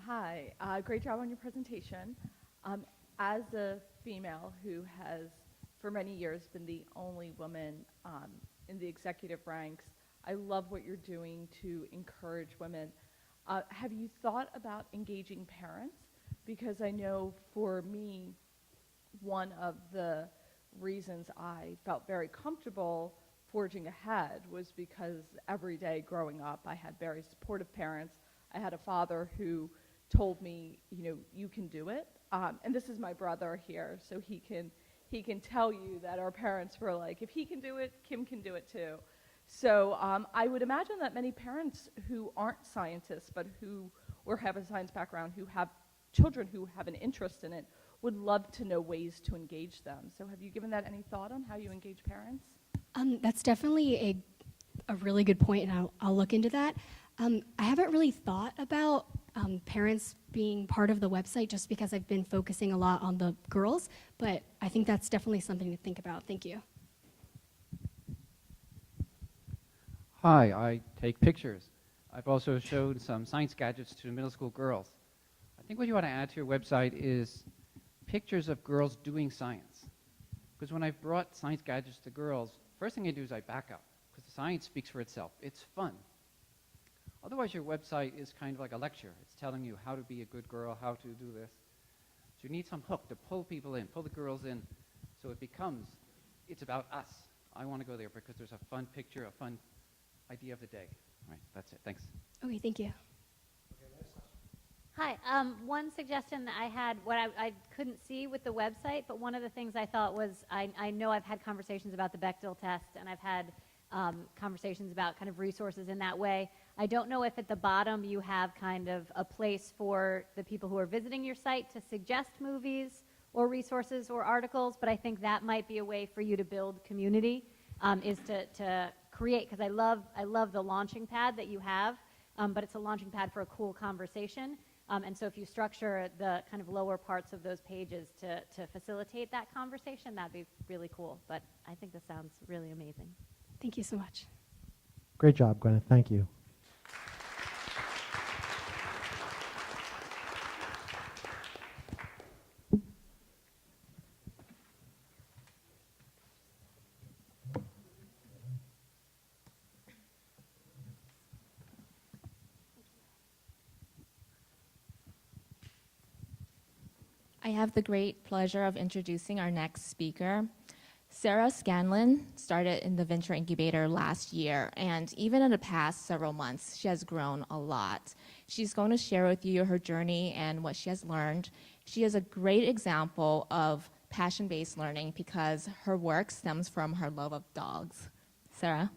Hi, great job on your presentation. As a female who has for many years been the only woman in the executive ranks, I love what you're doing to encourage women. Have you thought about engaging parents? Because I know for me, one of the reasons I felt very comfortable forging ahead was because every day growing up, I had very supportive parents. I had a father who told me, you can do it. And this is my brother here, so he can tell you that our parents were like, if he can do it, Kim can do it too. So I would imagine that many parents who aren't scientists, but or have a science background, who have children who have an interest in it, would love to know ways to engage them. So have you given that any thought on how you engage parents? That's definitely a really good point, and I'll look into that. I haven't really thought about parents being part of the website just because I've been focusing a lot on the girls, but I think that's definitely something to think about. Thank you. Hi, I take pictures. I've also showed some science gadgets to middle school girls. I think what you want to add to your website is pictures of girls doing science. Because when I've brought science gadgets to girls, first thing I do is I back up, because the science speaks for itself. It's fun. Otherwise, your website is kind of like a lecture. It's telling you how to be a good girl, how to do this. So you need some hook to pull people in, pull the girls in, so it's about us. I want to go there because there's a fun picture, a fun idea of the day. All right, that's it. Thanks. Okay, thank you. Hi, one suggestion that I had, what I couldn't see with the website, but one of the things I thought was, I know I've had conversations about the Bechdel test, and I've had conversations about kind of resources in that way. I don't know if at the bottom you have kind of a place for the people who are visiting your site to suggest movies or resources or articles, but I think that might be a way for you to build community, is to create, because I love the launching pad that you have, but it's a launching pad for a cool conversation. And so if you structure the kind of lower parts of those pages to facilitate that conversation, that'd be really cool. But I think this sounds really amazing. Thank you so much. Great job, Gwyneth. Thank you. I have the great pleasure of introducing our next speaker. Sarah Scanlon started in the Venture Incubator last year, and even in the past several months, she has grown a lot. She's going to share with you her journey and what she has learned. She is a great example of passion-based learning because her work stems from her love of dogs. Sarah?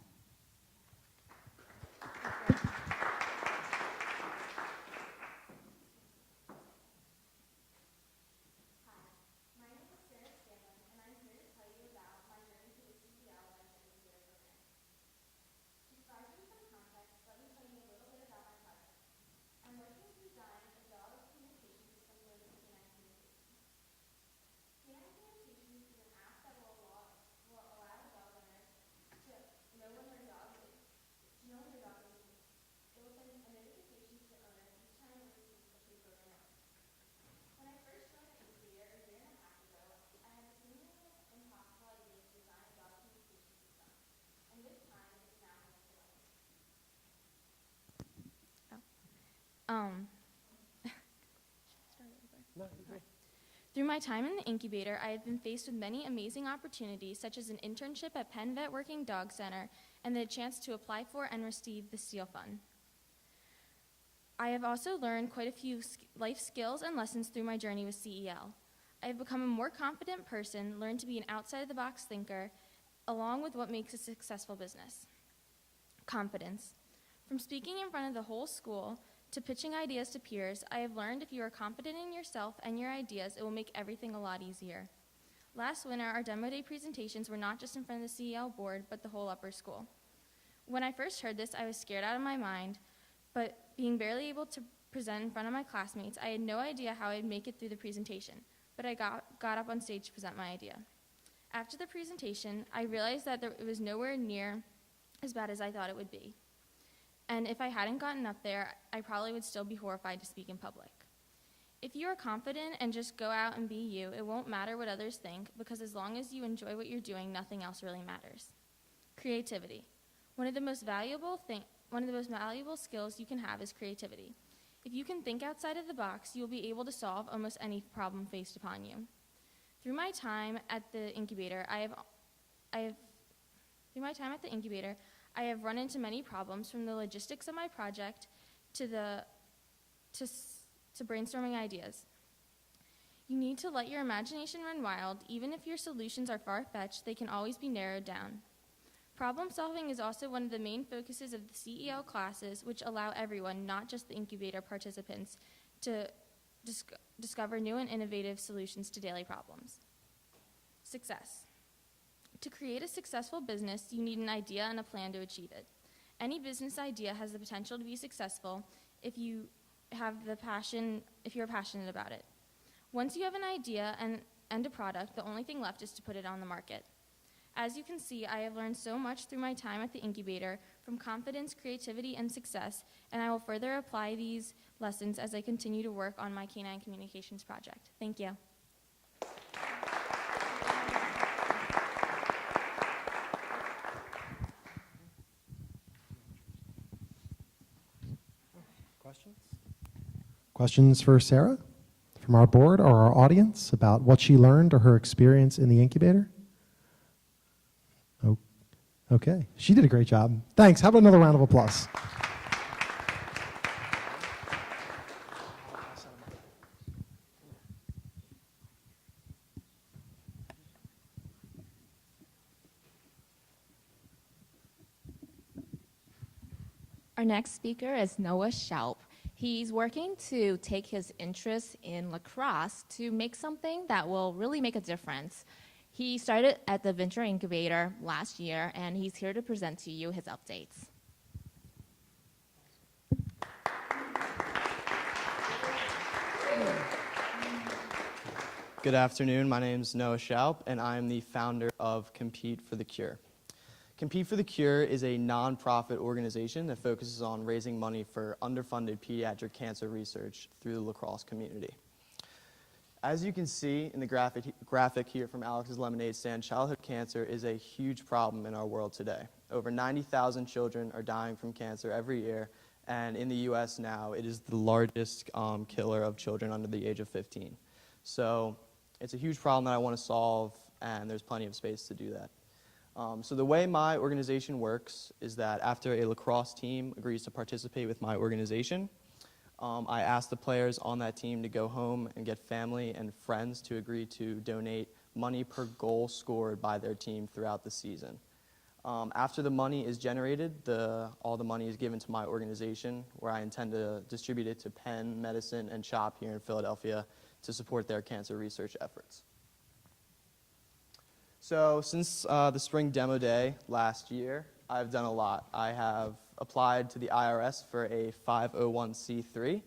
Through my time in the incubator, I have been faced with many amazing opportunities, such as an internship at Penn Vet Working Dog Center and the chance to apply for and receive the CEL Fund. I have also learned quite a few life skills and lessons through my journey with CEL. I have become a more confident person, learned to be an outside-the-box thinker, along with what makes a successful business. Confidence. From speaking in front of the whole school to pitching ideas to peers, I have learned if you are confident in yourself and your ideas, it will make everything a lot easier. Last winter, our demo day presentations were not just in front of the CEL board, but the whole upper school. When I first heard this, I was scared out of my mind, but being barely able to present in front of my classmates, I had no idea how I'd make it through the presentation, but I got up on stage to present my idea. After the presentation, I realized that it was nowhere near as bad as I thought it would be. And if I hadn't gotten up there, I probably would still be horrified to speak in public. If you are confident and just go out and be you, it won't matter what others think, because as long as you enjoy what you're doing, nothing else really matters. Creativity. One of the most valuable skills you can have is creativity. If you can think outside of the box, you will be able to solve almost any problem faced upon you. Through my time at the incubator, I have run into many problems, from the logistics of my project to brainstorming ideas. You need to let your imagination run wild. Even if your solutions are far-fetched, they can always be narrowed down. Problem solving is also one of the main focuses of the CEL classes, which allow everyone, not just the incubator participants, to discover new and innovative solutions to daily problems. Success. To create a successful business, you need an idea and a plan to achieve it. Any business idea has the potential to be successful if you're passionate about it. Once you have an idea and a product, the only thing left is to put it on the market. As you can see, I have learned so much through my time at the incubator, from confidence, creativity, and success, and I will further apply these lessons as I continue to work on my canine communications project. Thank you. Questions for Sarah from our board or our audience about what she learned or her experience in the incubator? Oh, okay, she did a great job. Thanks. How about another round of applause? Our next speaker is Noah Schaup. He's working to take his interest in lacrosse to make something that will really make a difference. He started at the Venture Incubator last year, and he's here to present to you his updates. Good afternoon. My name is Noah Schaup, and I am the founder of Compete for the Cure. Compete for the Cure is a nonprofit organization that focuses on raising money for underfunded pediatric cancer research through the lacrosse community. As you can see in the graphic here from Alex's Lemonade Stand, childhood cancer is a huge problem in our world today. Over 90,000 children are dying from cancer every year, and in the U.S. now, it is the largest killer of children under the age of 15. So it's a huge problem that I want to solve, and there's plenty of space to do that. So the way my organization works is that after a lacrosse team agrees to participate with my organization, I ask the players on that team to go home and get family and friends to agree to donate money per goal scored by their team throughout the season. After the money is generated, all the money is given to my organization, where I intend to distribute it to Penn Medicine and CHOP here in Philadelphia to support their cancer research efforts. So since the spring demo day last year, I've done a lot. I have applied to the IRS for a 501c3,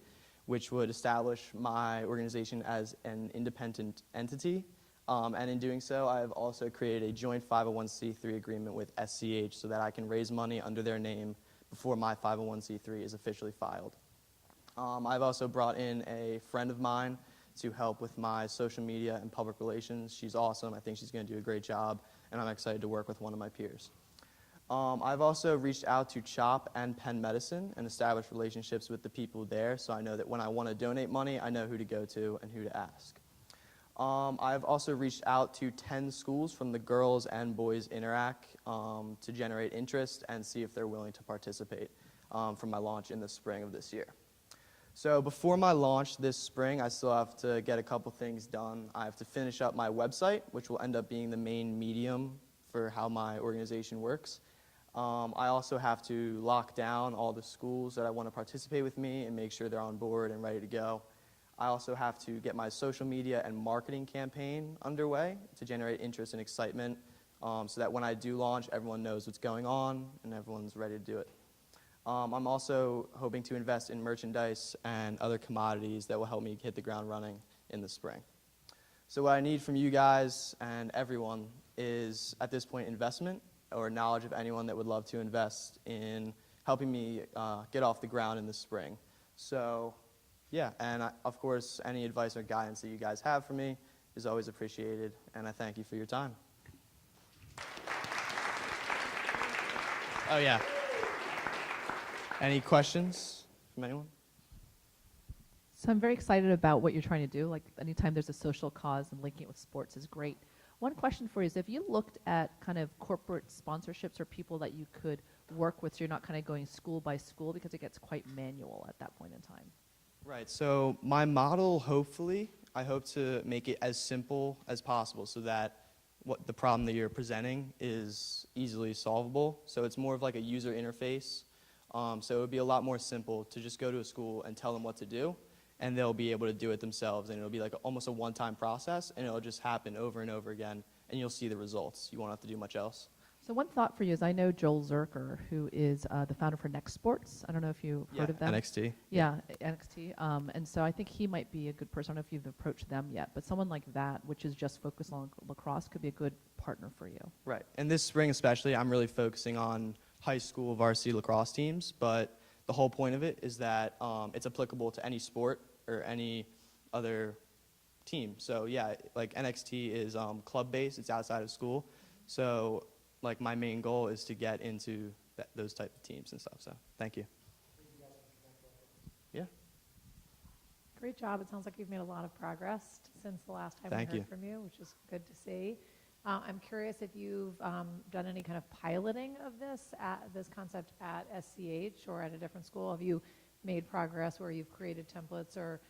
which would establish my organization as an independent entity. And in doing so, I have also created a joint 501c3 agreement with SCH so that I can raise money under their name before my 501c3 is officially filed. I've also brought in a friend of mine to help with my social media and public relations. She's awesome. I think she's going to do a great job, and I'm excited to work with one of my peers. I've also reached out to CHOP and Penn Medicine and established relationships with the people there, so I know that when I want to donate money, I know who to go to and who to ask. I've also reached out to 10 schools from the Girls and Boys Interact to generate interest and see if they're willing to participate for my launch in the spring of this year. So before my launch this spring, I still have to get a couple things done. I have to finish up my website, which will end up being the main medium for how my organization works. I also have to lock down all the schools that I want to participate with me and make sure they're on board and ready to go. I also have to get my social media and marketing campaign underway to generate interest and excitement so that when I do launch, everyone knows what's going on and everyone's ready to do it. I'm also hoping to invest in merchandise and other commodities that will help me hit the ground running in the spring. So what I need from you guys and everyone is, at this point, investment or knowledge of anyone that would love to invest in helping me get off the ground in the spring. So yeah, and of course, any advice or guidance that you guys have for me is always appreciated, and I thank you for your time. Oh yeah. Any questions from anyone? So I'm very excited about what you're trying to do. Like anytime there's a social cause and linking it with sports is great. One question for you is, if you looked at kind of corporate sponsorships or people that you could work with, so you're not kind of going school by school, because it gets quite manual at that point in time. Right, so my model, hopefully, I hope to make it as simple as possible so that what the problem that you're presenting is easily solvable. So it's more of like a user interface. So it would be a lot more simple to just go to a school and tell them what to do, and they'll be able to do it themselves, and it'll be like almost a one-time process, and it'll just happen over and over again, and you'll see the results. You won't have to do much else. So one thought for you is, I know Joel Zerker, who is the founder for Next Sports. I don't know if you've heard of them. NXT. Yeah, NXT. And so I think he might be a good person. I don't know if you've approached them yet, but someone like that, which is just focused on lacrosse, could be a good partner for you. Right, and this spring especially, I'm really focusing on high school varsity lacrosse teams, but the whole point of it is that it's applicable to any sport or any other team. So yeah, like NXT is club-based, it's outside of school. So like my main goal is to get into those type of teams and stuff, so thank you. Yeah. Great job. It sounds like you've made a lot of progress since the last time Thank we you. heard from you, which is good to see. I'm curious if you've done any kind of piloting of this concept at SCH or at a different school. Have you made progress where you've created templates or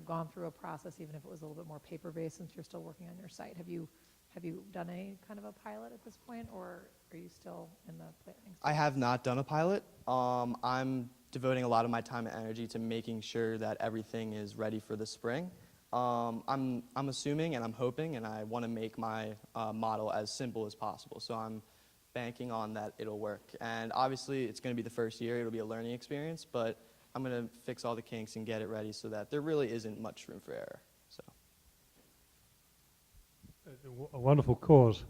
gone through a process, even if it was a little bit more paper-based, since you're still working on your site? Have you done any kind of a pilot at this point, or are you still in the planning stage? I have not done a pilot. I'm devoting a lot of my time and energy to making sure that everything is ready for the spring. I'm assuming and I'm hoping, and I want to make my model as simple as possible. So I'm banking on that it'll work. And obviously, it's going to be the first year. It'll be a learning experience, but I'm going to fix all the kinks and get it ready so that there really isn't much room for error. So. a wonderful cause.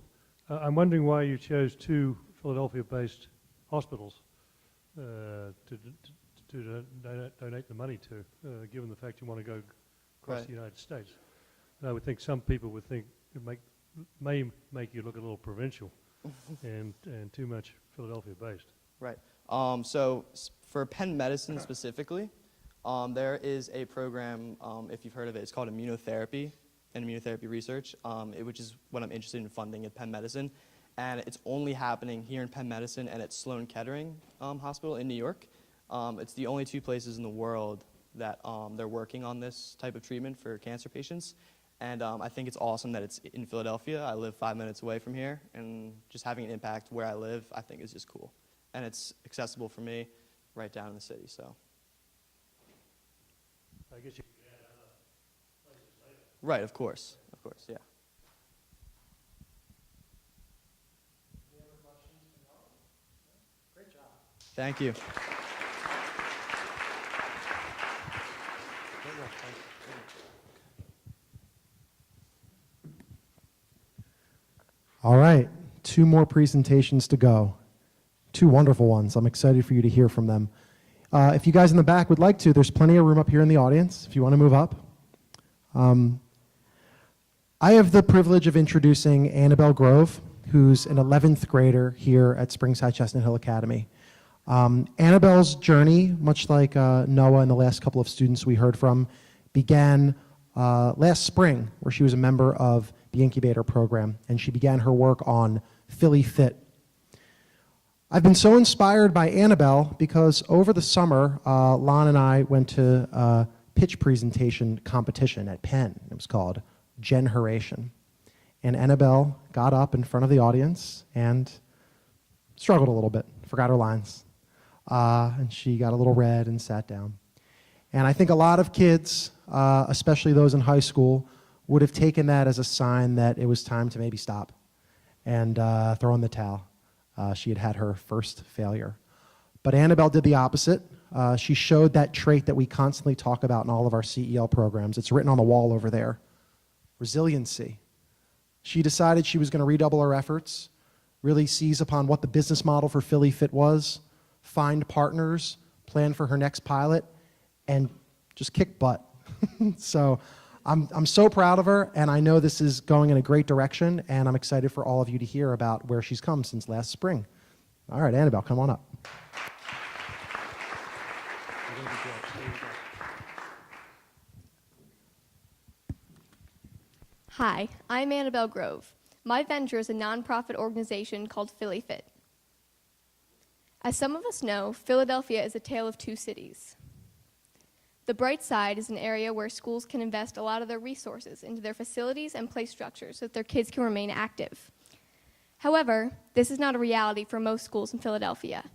I'm wondering why you chose 2 Philadelphia-based hospitals to donate the money to, given the fact you want to go across Right. the United States. And I would think some people would think it may make you look a little provincial and too much Philadelphia-based. Right. So for Penn Medicine specifically, there is a program, if you've heard of it, it's called immunotherapy and immunotherapy research, which is what I'm interested in funding at Penn Medicine. And it's only happening here in Penn Medicine and at Sloan Kettering Hospital in New York. It's the only 2 places in the world that they're working on this type of treatment for cancer patients. And I think it's awesome that it's in Philadelphia. I live 5 minutes away from here, and just having an impact where I live, I think is just cool. And it's accessible for me right down in the city, so. I guess you could add other places later. Right, of course, yeah. Great job. Thank you. All right, 2 more presentations to go. 2 wonderful ones. I'm excited for you to hear from them. If you guys in the back would like to, there's plenty of room up here in the audience if you want to move up. I have the privilege of introducing Annabel Grove, who's an 11th grader here at Springside Chestnut Hill Academy. Annabel's journey, much like Noah and the last couple of students we heard from, began last spring, where she was a member of the Incubator program, and she began her work on Phit. I've been so inspired by Annabel because over the summer, Lon and I went to a pitch presentation competition at Penn. It was called Generation. And Annabel got up in front of the audience and struggled a little bit, forgot her lines. And she got a little red and sat down. And I think a lot of kids, especially those in high school, would have taken that as a sign that it was time to maybe stop and throw in the towel. She had had her first failure. But Annabel did the opposite. She showed that trait that we constantly talk about in all of our CEL programs. It's written on the wall over there. Resiliency. She decided she was going to redouble her efforts, really seize upon what the business model for Phit was, find partners, plan for her next pilot, and just kick butt. So I'm so proud of her, and I know this is going in a great direction, and I'm excited for all of you to hear about where she's come since last spring. All right, Annabel, come on up. Hi, I'm Annabel Grove. My venture is a nonprofit organization called Phit. As some of us know, Philadelphia is a tale of 2 cities. The bright side is an area where schools can invest a lot of their resources into their facilities and play structures so that their kids can remain active. However, this is not a reality for most schools in Philadelphia.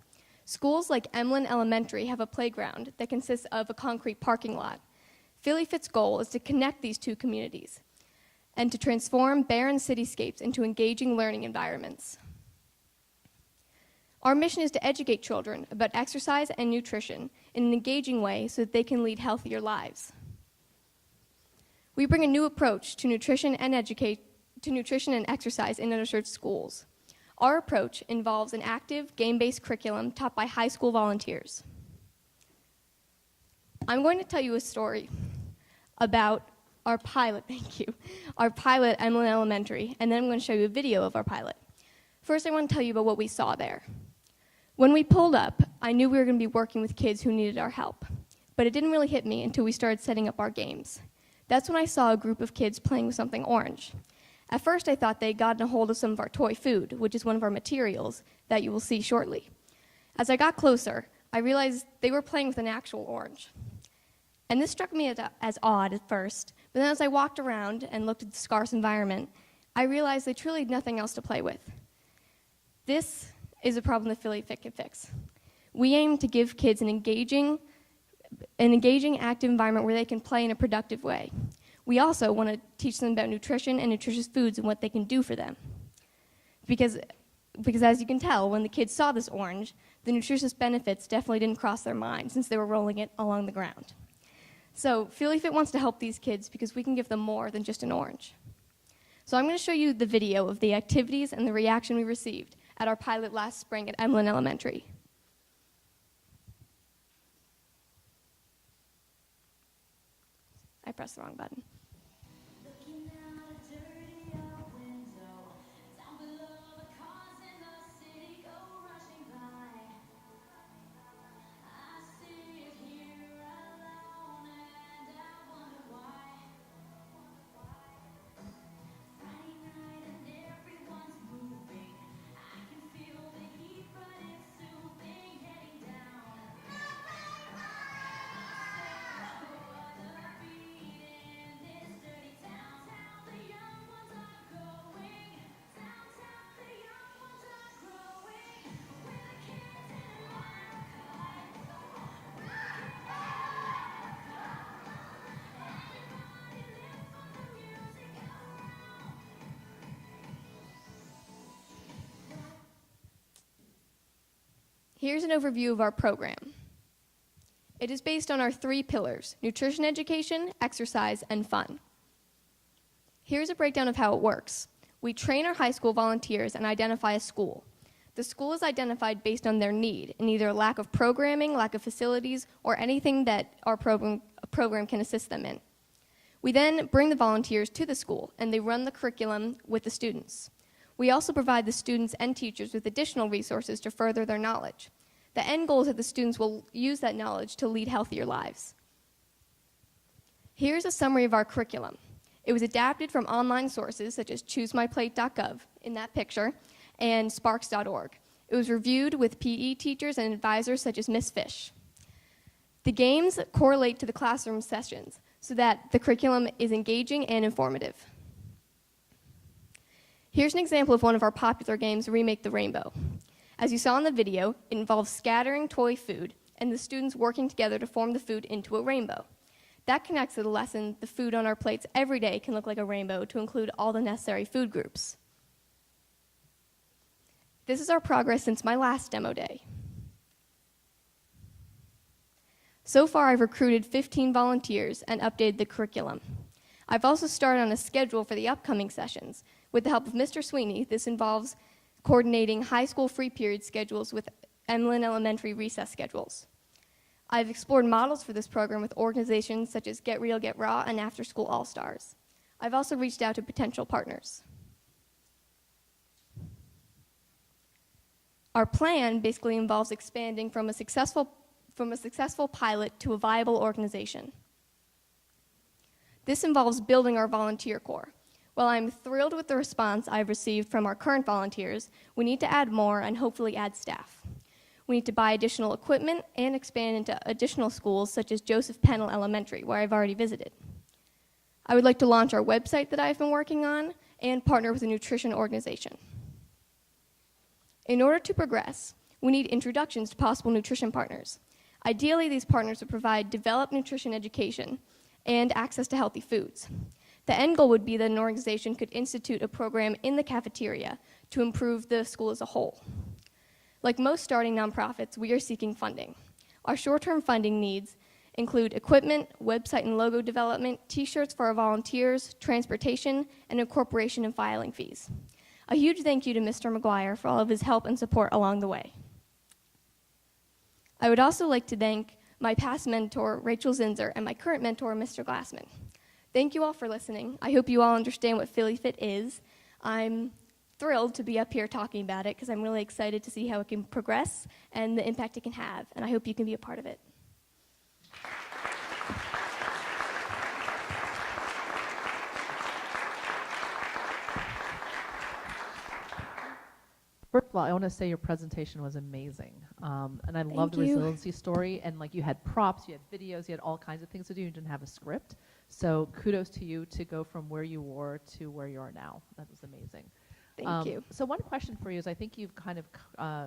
Schools like Emlyn Elementary have a playground that consists of a concrete parking lot. Phit's goal is to connect these 2 communities and to transform barren cityscapes into engaging learning environments. Our mission is to educate children about exercise and nutrition in an engaging way so that they can lead healthier lives. We bring a new approach to nutrition and exercise in underserved schools. Our approach involves an active, game-based curriculum taught by high school volunteers. I'm going to tell you a story about our pilot, our pilot at Emlyn Elementary, and then I'm going to show you a video of our pilot. First, I want to tell you about what we saw there. When we pulled up, I knew we were going to be working with kids who needed our help, but it didn't really hit me until we started setting up our games. That's when I saw a group of kids playing with something orange. At first, I thought they'd gotten a hold of some of our toy food, which is one of our materials that you will see shortly. As I got closer, I realized they were playing with an actual orange. And this struck me as odd at first, but then as I walked around and looked at the scarce environment, I realized they truly had nothing else to play with. This is a problem that Phit can fix. We aim to give kids an engaging, active environment where they can play in a productive way. We also want to teach them about nutrition and nutritious foods and what they can do for them. Because as you can tell, when the kids saw this orange, the nutritious benefits definitely didn't cross their mind since they were rolling it along the ground. So Phit wants to help these kids because we can give them more than just an orange. So I'm going to show you the video of the activities and the reaction we received at our pilot last spring at Emlyn Elementary. I pressed the wrong button. Here's an overview of our program. It is based on our 3 pillars: nutrition education, exercise, and fun. Here's a breakdown of how it works. We train our high school volunteers and identify a school. The school is identified based on their need and either lack of programming, lack of facilities, or anything that our program can assist them in. We then bring the volunteers to the school and they run the curriculum with the students. We also provide the students and teachers with additional resources to further their knowledge. The end goal is that the students will use that knowledge to lead healthier lives. Here's a summary of our curriculum. It was adapted from online sources such as choosemyplate.gov in that picture and sparks.org. It was reviewed with PE teachers and advisors such as Miss Fish. The games correlate to the classroom sessions so that the curriculum is engaging and informative. Here's an example of one of our popular games, Remake the Rainbow. As you saw in the video, it involves scattering toy food and the students working together to form the food into a rainbow. That connects to the lesson, the food on our plates every day can look like a rainbow, to include all the necessary food groups. This is our progress since my last demo day. So far, I've recruited 15 volunteers and updated the curriculum. I've also started on a schedule for the upcoming sessions. With the help of Mr. Sweeney, this involves coordinating high school free period schedules with Emlyn Elementary recess schedules. I've explored models for this program with organizations such as Get Real, Get Raw and After School All-Stars. I've also reached out to potential partners. Our plan basically involves expanding from a successful pilot to a viable organization. This involves building our volunteer corps. While I'm thrilled with the response I've received from our current volunteers, we need to add more and hopefully add staff. We need to buy additional equipment and expand into additional schools such as Joseph Pennell Elementary, where I've already visited. I would like to launch our website that I've been working on and partner with a nutrition organization. In order to progress, we need introductions to possible nutrition partners. Ideally, these partners would provide developed nutrition education and access to healthy foods. The end goal would be that an organization could institute a program in the cafeteria to improve the school as a whole. Like most starting nonprofits, we are seeking funding. Our short-term funding needs include equipment, website and logo development, t-shirts for our volunteers, transportation, and incorporation and filing fees. A huge thank you to Mr. McGuire for all of his help and support along the way. I would also like to thank my past mentor, Rachel Zinzer, and my current mentor, Mr. Glassman. Thank you all for listening. I hope you all understand what Philly Phit is. I'm thrilled to be up here talking about it because I'm really excited to see how it can progress and the impact it can have, and I hope you can be a part of it. First of all, I want to say your presentation was amazing, and I love the resiliency story. And like, you had props, you had videos, you had all kinds of things to do. You didn't have a script, so kudos to you to go from where you were to where you are now. That was amazing. Thank you. So one question for you is, I think you've kind of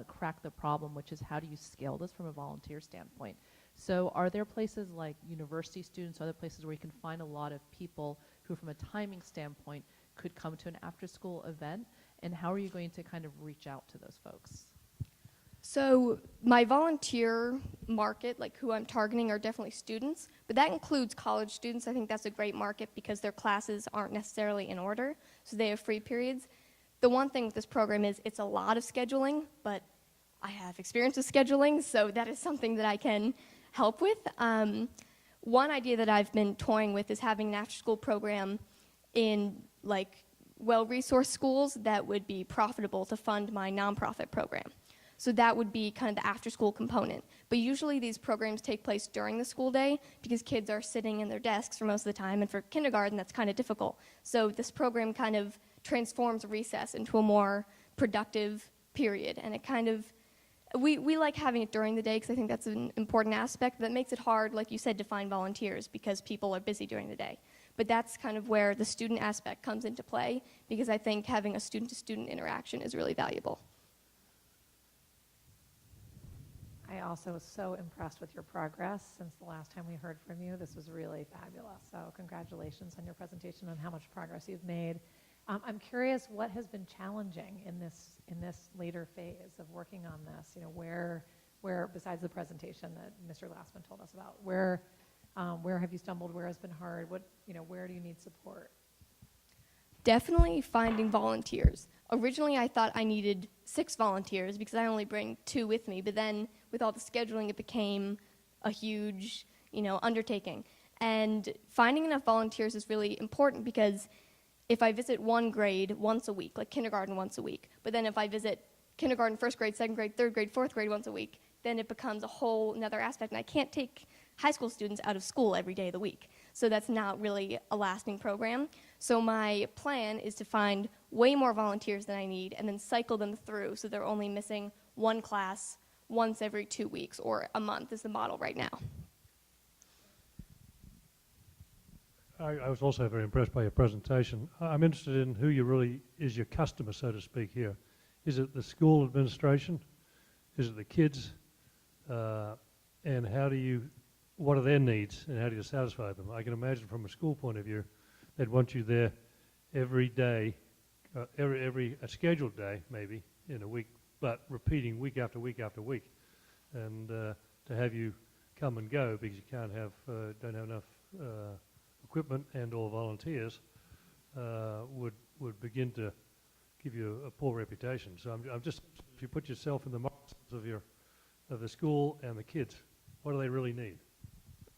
cracked the problem, which is how do you scale this from a volunteer standpoint? So are there places like university students, other places where you can find a lot of people who, from a timing standpoint, could come to an after-school event? And how are you going to kind of reach out to those folks? So my volunteer market, like who I'm targeting, are definitely students, but that includes college students. I think that's a great market because their classes aren't necessarily in order, so they have free periods. The one thing with this program is it's a lot of scheduling, but I have experience with scheduling, so that is something that I can help with. One idea that I've been toying with is having an after-school program in like well-resourced schools that would be profitable to fund my nonprofit program. So that would be kind of the after-school component. But usually these programs take place during the school day because kids are sitting in their desks for most of the time, and for kindergarten that's kind of difficult. So this program kind of transforms recess into a more productive period, and it kind of, we like having it during the day because I think that's an important aspect. That makes it hard, like you said, to find volunteers because people are busy during the day. But that's kind of where the student aspect comes into play because I think having a student-to-student interaction is really valuable. I also was so impressed with your progress since the last time we heard from you. This was really fabulous. So congratulations on your presentation and how much progress you've made. I'm curious what has been challenging in this later phase of working on this. You know, where besides the presentation that Mr. Glassman told us about, where have you stumbled? Where has been hard? Where do you need support? Definitely finding volunteers. Originally, I thought I needed 6 volunteers because I only bring 2 with me, but then with all the scheduling, it became a huge, undertaking. And finding enough volunteers is really important because if I visit one grade once a week, like kindergarten once a week, but then if I visit kindergarten, first grade, second grade, third grade, fourth grade once a week, then it becomes a whole another aspect, and I can't take high school students out of school every day of the week. So that's not really a lasting program. So my plan is to find way more volunteers than I need and then cycle them through so they're only missing one class once every 2 weeks or a month is the model right now. I was also very impressed by your presentation. I'm interested in who is your customer, so to speak, here. Is it the school administration? Is it the kids? And what are their needs and how do you satisfy them? I can imagine from a school point of view, they'd want you there every day, a scheduled day maybe in a week, but repeating week after week after week. And to have you come and go because you don't have enough equipment and or volunteers would begin to give you a poor reputation. So I'm just, if you put yourself in the minds of the school and the kids, what do they really need?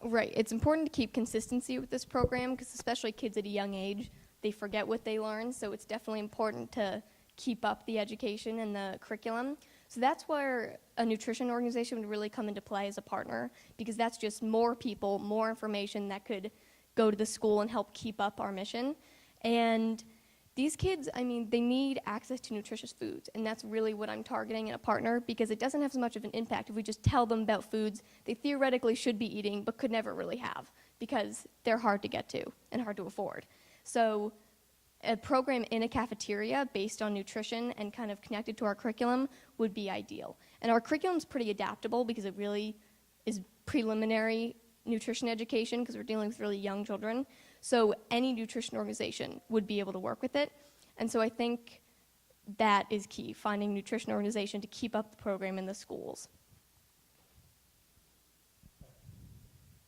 Right. It's important to keep consistency with this program because especially kids at a young age, they forget what they learn. So it's definitely important to keep up the education and the curriculum. So that's where a nutrition organization would really come into play as a partner because that's just more people, more information that could go to the school and help keep up our mission. And these kids, they need access to nutritious foods, and that's really what I'm targeting in a partner because it doesn't have as much of an impact if we just tell them about foods they theoretically should be eating but could never really have because they're hard to get to and hard to afford. So a program in a cafeteria based on nutrition and kind of connected to our curriculum would be ideal. And our curriculum's pretty adaptable because it really is preliminary nutrition education because we're dealing with really young children. So any nutrition organization would be able to work with it. And so I think that is key, finding nutrition organization to keep up the program in the schools.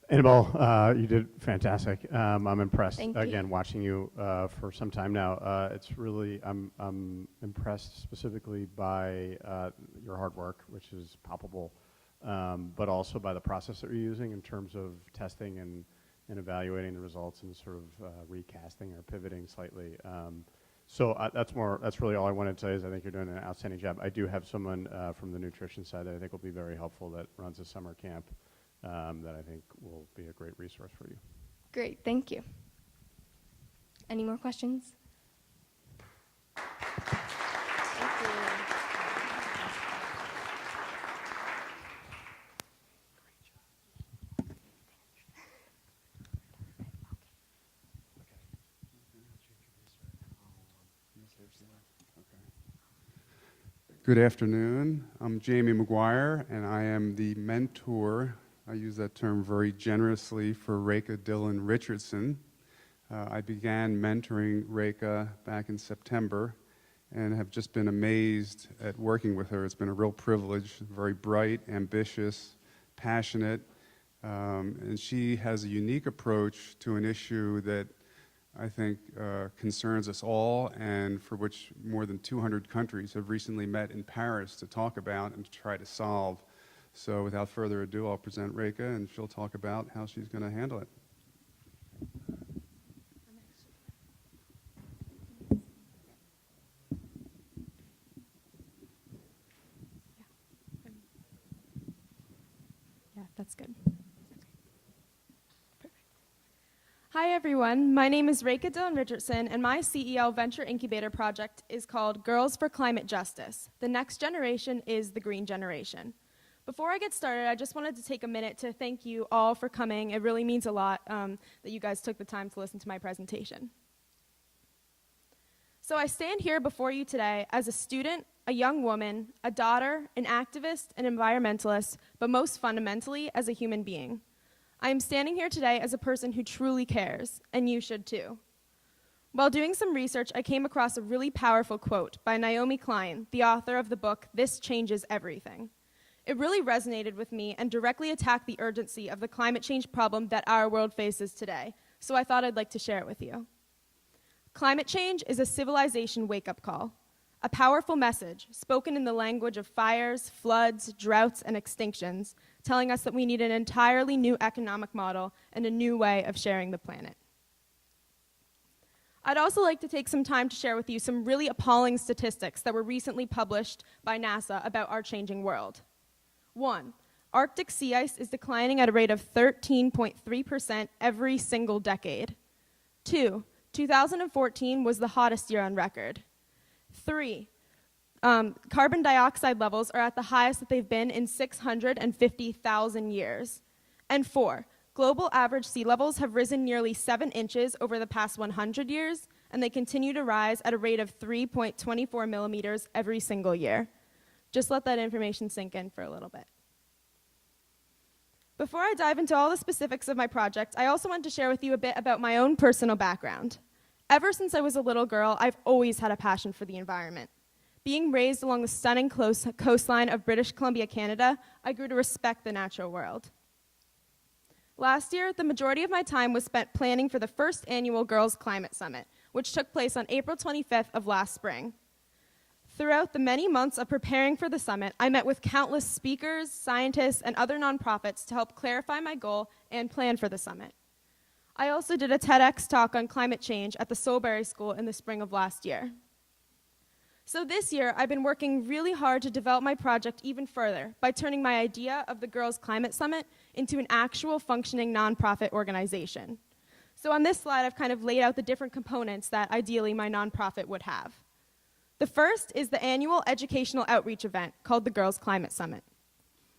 Annabel, you did fantastic. I'm impressed. Thank you. Again, watching you for some time now. It's really, I'm impressed specifically by your hard work, which is palpable, but also by the process that you're using in terms of testing and evaluating the results and sort of recasting or pivoting slightly. That's really all I wanted to say is I think you're doing an outstanding job. I do have someone from the nutrition side that I think will be very helpful that runs a summer camp that I think will be a great resource for you. Great, thank you. Any more questions? Good afternoon. I'm Jamie McGuire, and I am the mentor. I use that term very generously for Rekha Dillon Richardson. I began mentoring Rekha back in September, and have just been amazed at working with her. It's been a real privilege, very bright, ambitious, passionate, and she has a unique approach to an issue that I think concerns us all, and for which more than 200 countries have recently met in Paris to talk about and to try to solve. So without further ado, I'll present Rekha, and she'll talk about how she's going to handle it. Yeah, that's good. Hi everyone, my name is Rekha Dillon Richardson, and my CEL Venture Incubator project is called Girls for Climate Justice. The next generation is the green generation. Before I get started, I just wanted to take a minute to thank you all for coming. It really means a lot that you guys took the time to listen to my presentation. So I stand here before you today as a student, a young woman, a daughter, an activist, an environmentalist, but most fundamentally as a human being. I am standing here today as a person who truly cares, and you should too. While doing some research, I came across a really powerful quote by Naomi Klein, the author of the book, This Changes Everything. It really resonated with me and directly attacked the urgency of the climate change problem that our world faces today, so I thought I'd like to share it with you. Climate change is a civilization wake-up call, a powerful message spoken in the language of fires, floods, droughts, and extinctions, telling us that we need an entirely new economic model and a new way of sharing the planet. I'd also like to take some time to share with you some really appalling statistics that were recently published by NASA about our changing world. 1, Arctic sea ice is declining at a rate of 13.3% every single decade. 2, 2014 was the hottest year on record. 3, carbon dioxide levels are at the highest that they've been in 650,000 years. And 4, global average sea levels have risen nearly 7 inches over the past 100 years, and they continue to rise at a rate of 3.24 millimeters every single year. Just let that information sink in for a little bit. Before I dive into all the specifics of my project, I also want to share with you a bit about my own personal background. Ever since I was a little girl, I've always had a passion for the environment. Being raised along the stunning coastline of British Columbia, Canada, I grew to respect the natural world. Last year, the majority of my time was spent planning for the first annual Girls Climate Summit, which took place on April 25th of last spring. Throughout the many months of preparing for the summit, I met with countless speakers, scientists, and other nonprofits to help clarify my goal and plan for the summit. I also did a TEDx talk on climate change at the Soulbury School in the spring of last year. So this year, I've been working really hard to develop my project even further by turning my idea of the Girls Climate Summit into an actual functioning nonprofit organization. So on this slide, I've kind of laid out the different components that ideally my nonprofit would have. The first is the annual educational outreach event called the Girls Climate Summit.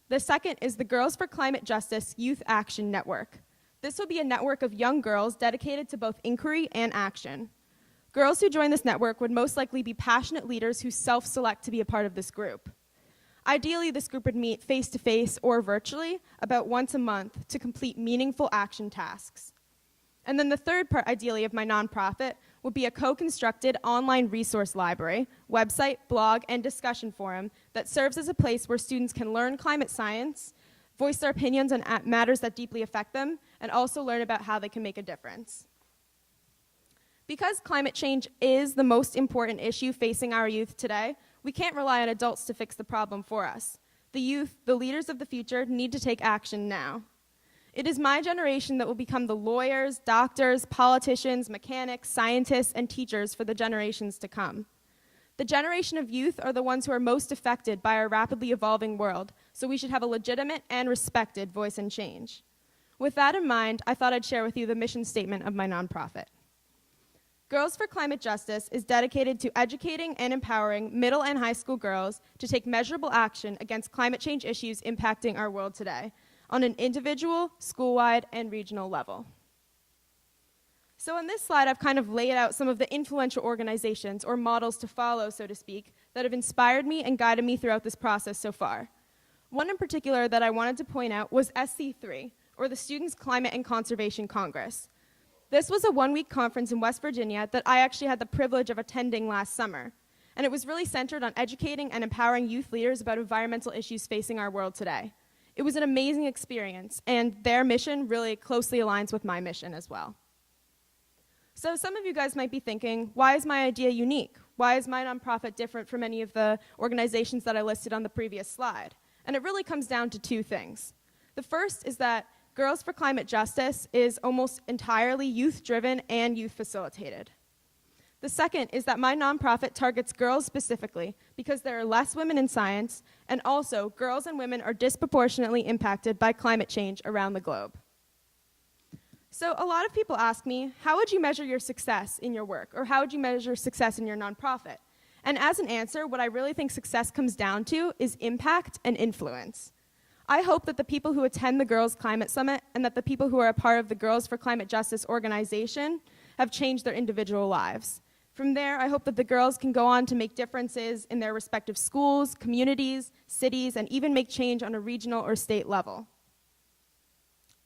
The second is the Girls for Climate Justice Youth Action Network. This will be a network of young girls dedicated to both inquiry and action. Girls who join this network would most likely be passionate leaders who self-select to be a part of this group. Ideally, this group would meet face-to-face or virtually about once a month to complete meaningful action tasks. And then the third part, ideally, of my nonprofit would be a co-constructed online resource library, website, blog, and discussion forum that serves as a place where students can learn climate science, voice their opinions on matters that deeply affect them, and also learn about how they can make a difference. Because climate change is the most important issue facing our youth today, we can't rely on adults to fix the problem for us. The youth, the leaders of the future, need to take action now. It is my generation that will become the lawyers, doctors, politicians, mechanics, scientists, and teachers for the generations to come. The generation of youth are the ones who are most affected by our rapidly evolving world, so we should have a legitimate and respected voice in change. With that in mind, I thought I'd share with you the mission statement of my nonprofit. Girls for Climate Justice is dedicated to educating and empowering middle and high school girls to take measurable action against climate change issues impacting our world today, on an individual, school-wide, and regional level. So on this slide, I've kind of laid out some of the influential organizations or models to follow, so to speak, that have inspired me and guided me throughout this process so far. One in particular that I wanted to point out was SC3, or the Students' Climate and Conservation Congress. This was a one-week conference in West Virginia that I actually had the privilege of attending last summer. and it was really centered on educating and empowering youth leaders about environmental issues facing our world today. It was an amazing experience, and their mission really closely aligns with my mission as well. So some of you guys might be thinking, why is my idea unique? Why is my nonprofit different from any of the organizations that I listed on the previous slide? And it really comes down to two things. The first is that Girls for Climate Justice is almost entirely youth-driven and youth-facilitated. The second is that my nonprofit targets girls specifically because there are less women in science, and also girls and women are disproportionately impacted by climate change around the globe. So a lot of people ask me, how would you measure your success in your work, or how would you measure success in your nonprofit? And as an answer, what I really think success comes down to is impact and influence. I hope that the people who attend the Girls Climate Summit and that the people who are a part of the Girls for Climate Justice organization have changed their individual lives. From there, I hope that the girls can go on to make differences in their respective schools, communities, cities, and even make change on a regional or state level.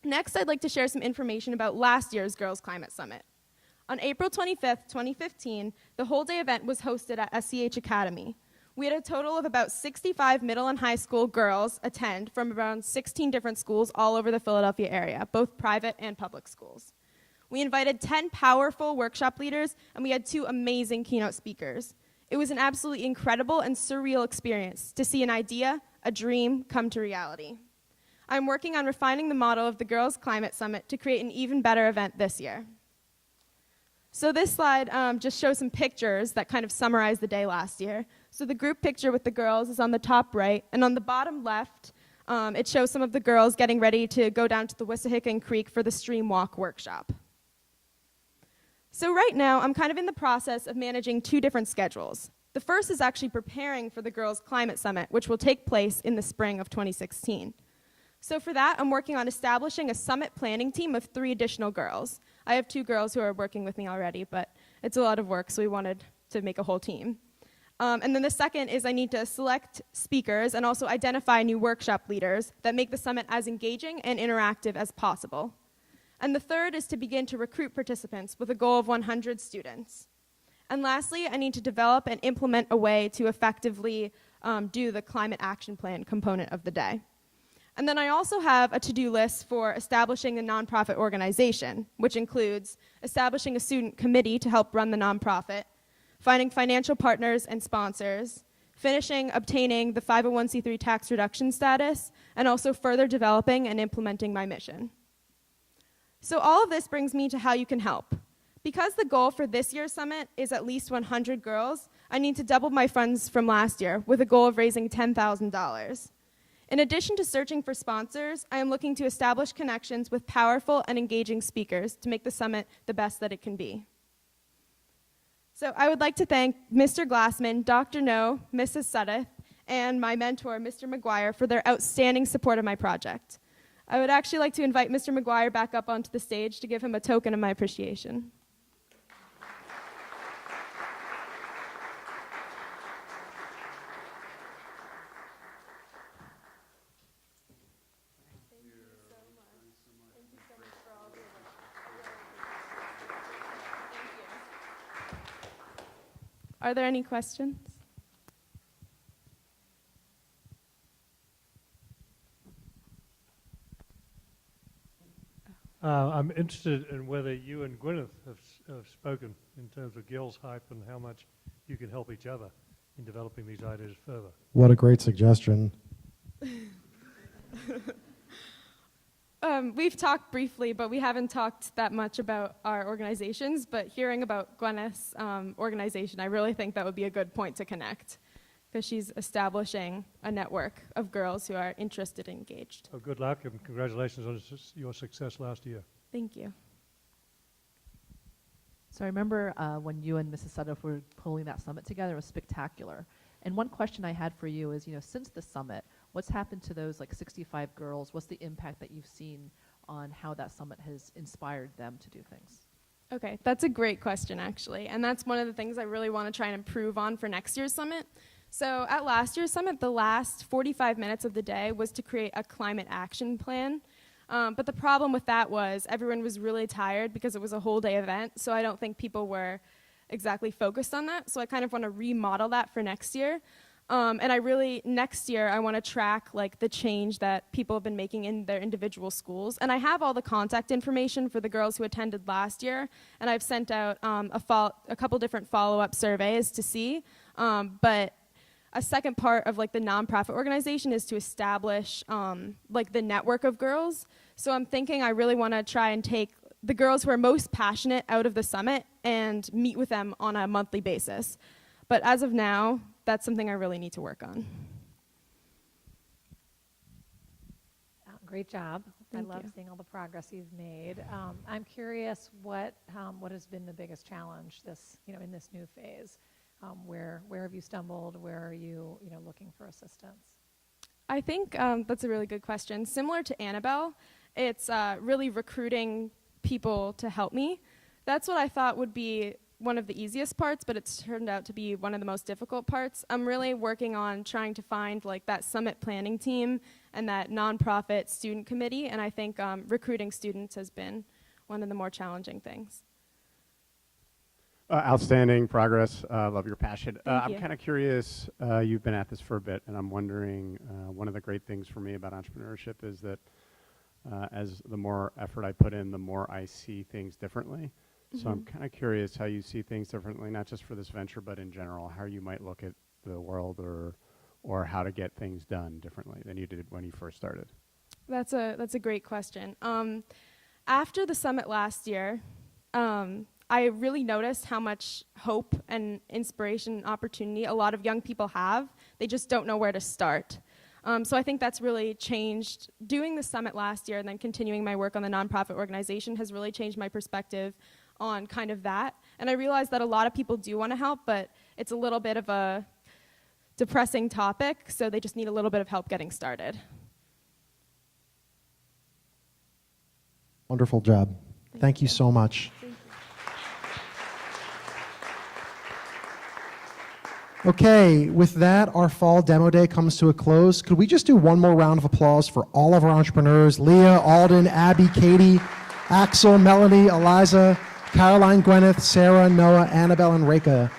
Next, I'd like to share some information about last year's Girls Climate Summit. On April 25th, 2015, the whole-day event was hosted at SCH Academy. We had a total of about 65 middle and high school girls attend from around 16 different schools all over the Philadelphia area, both private and public schools. We invited 10 powerful workshop leaders, and we had 2 amazing keynote speakers. It was an absolutely incredible and surreal experience to see an idea, a dream, come to reality. I'm working on refining the model of the Girls Climate Summit to create an even better event this year. So this slide just shows some pictures that kind of summarize the day last year. So the group picture with the girls is on the top right, and on the bottom left, it shows some of the girls getting ready to go down to the Wissahickon Creek for the Stream Walk workshop. So right now, I'm kind of in the process of managing 2 different schedules. The first is actually preparing for the Girls Climate Summit, which will take place in the spring of 2016. So for that, I'm working on establishing a summit planning team of 3 additional girls. I have 2 girls who are working with me already, but it's a lot of work, so we wanted to make a whole team. And then the second is I need to select speakers and also identify new workshop leaders that make the summit as engaging and interactive as possible. And the third is to begin to recruit participants with a goal of 100 students. And lastly, I need to develop and implement a way to effectively do the climate action plan component of the day. And then I also have a to-do list for establishing a nonprofit organization, which includes establishing a student committee to help run the nonprofit, finding financial partners and sponsors, finishing obtaining the 501c3 tax reduction status, and also further developing and implementing my mission. So all of this brings me to how you can help. Because the goal for this year's summit is at least 100 girls, I need to double my funds from last year with a goal of raising $10,000. In addition to searching for sponsors, I am looking to establish connections with powerful and engaging speakers to make the summit the best that it can be. So I would like to thank Mr. Glassman, Dr. No, Mrs. Suddeth, and my mentor, Mr. McGuire, for their outstanding support of my project. I would actually like to invite Mr. McGuire back up onto the stage to give him a token of my appreciation. Are there any questions? I'm interested in whether you and Gwyneth have spoken in terms of girls' hype and how much you can help each other in developing these ideas further. What a great suggestion. We've talked briefly, but we haven't talked that much about our organizations. But hearing about Gwyneth's organization, I really think that would be a good point to connect, because she's establishing a network of girls who are interested and engaged. So good luck and congratulations on your success last year. Thank you. So I remember when you and Mrs. Suddeth were pulling that summit together, it was spectacular. And one question I had for you is, since the summit, what's happened to those 65 girls? What's the impact that you've seen on how that summit has inspired them to do things? Okay, that's a great question, actually. And that's one of the things I really want to try and improve on for next year's summit. So at last year's summit, the last 45 minutes of the day was to create a climate action plan. But the problem with that was everyone was really tired because it was a whole day event, so I don't think people were exactly focused on that. So I kind of want to remodel that for next year. Next year, I want to track like the change that people have been making in their individual schools. And I have all the contact information for the girls who attended last year, and I've sent out a couple different follow-up surveys to see. But a second part of like the nonprofit organization is to establish like the network of girls. So I'm thinking I really want to try and take the girls who are most passionate out of the summit and meet with them on a monthly basis. But as of now, that's something I really need to work on. Great job. Thank I love you. seeing all the progress you've made. I'm curious what has been the biggest challenge in this new phase. Where have you stumbled? Where are you looking for assistance? I think that's a really good question. Similar to Annabel, it's really recruiting people to help me. That's what I thought would be one of the easiest parts, but it's turned out to be one of the most difficult parts. I'm really working on trying to find like that summit planning team and that nonprofit student committee, and I think recruiting students has been one of the more challenging things. Outstanding progress. Love your passion. Thank I'm you. kind of curious, you've been at this for a bit, and I'm wondering, one of the great things for me about entrepreneurship is that as the more effort I put in, the more I see things differently. So I'm kind of curious how you see things differently, not just for this venture, but in general, how you might look at the world or how to get things done differently than you did when you first started. That's a great question. After the summit last year, I really noticed how much hope and inspiration and opportunity a lot of young people have. They just don't know where to start. So I think that's really changed. Doing the summit last year and then continuing my work on the nonprofit organization has really changed my perspective on kind of that. And I realized that a lot of people do want to help, but it's a little bit of a depressing topic, so they just need a little bit of help getting started. Wonderful job. Thank you so much. Okay, with that, our fall demo day comes to a close. Could we just do one more round of applause for all of our entrepreneurs? Leah, Alden, Abby, Katie, Axel, Melanie, Eliza, Caroline, Gwyneth, Sarah, Noah, Annabel, and Rekha.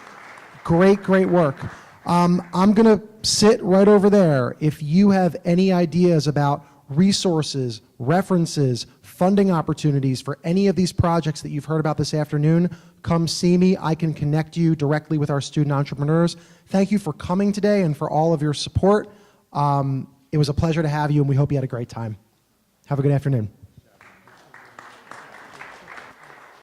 Great, great work. I'm going to sit right over there. If you have any ideas about resources, references, funding opportunities for any of these projects that you've heard about this afternoon, come see me. I can connect you directly with our student entrepreneurs. Thank you for coming today and for all of your support. It was a pleasure to have you, and we hope you had a great time. Have a good afternoon.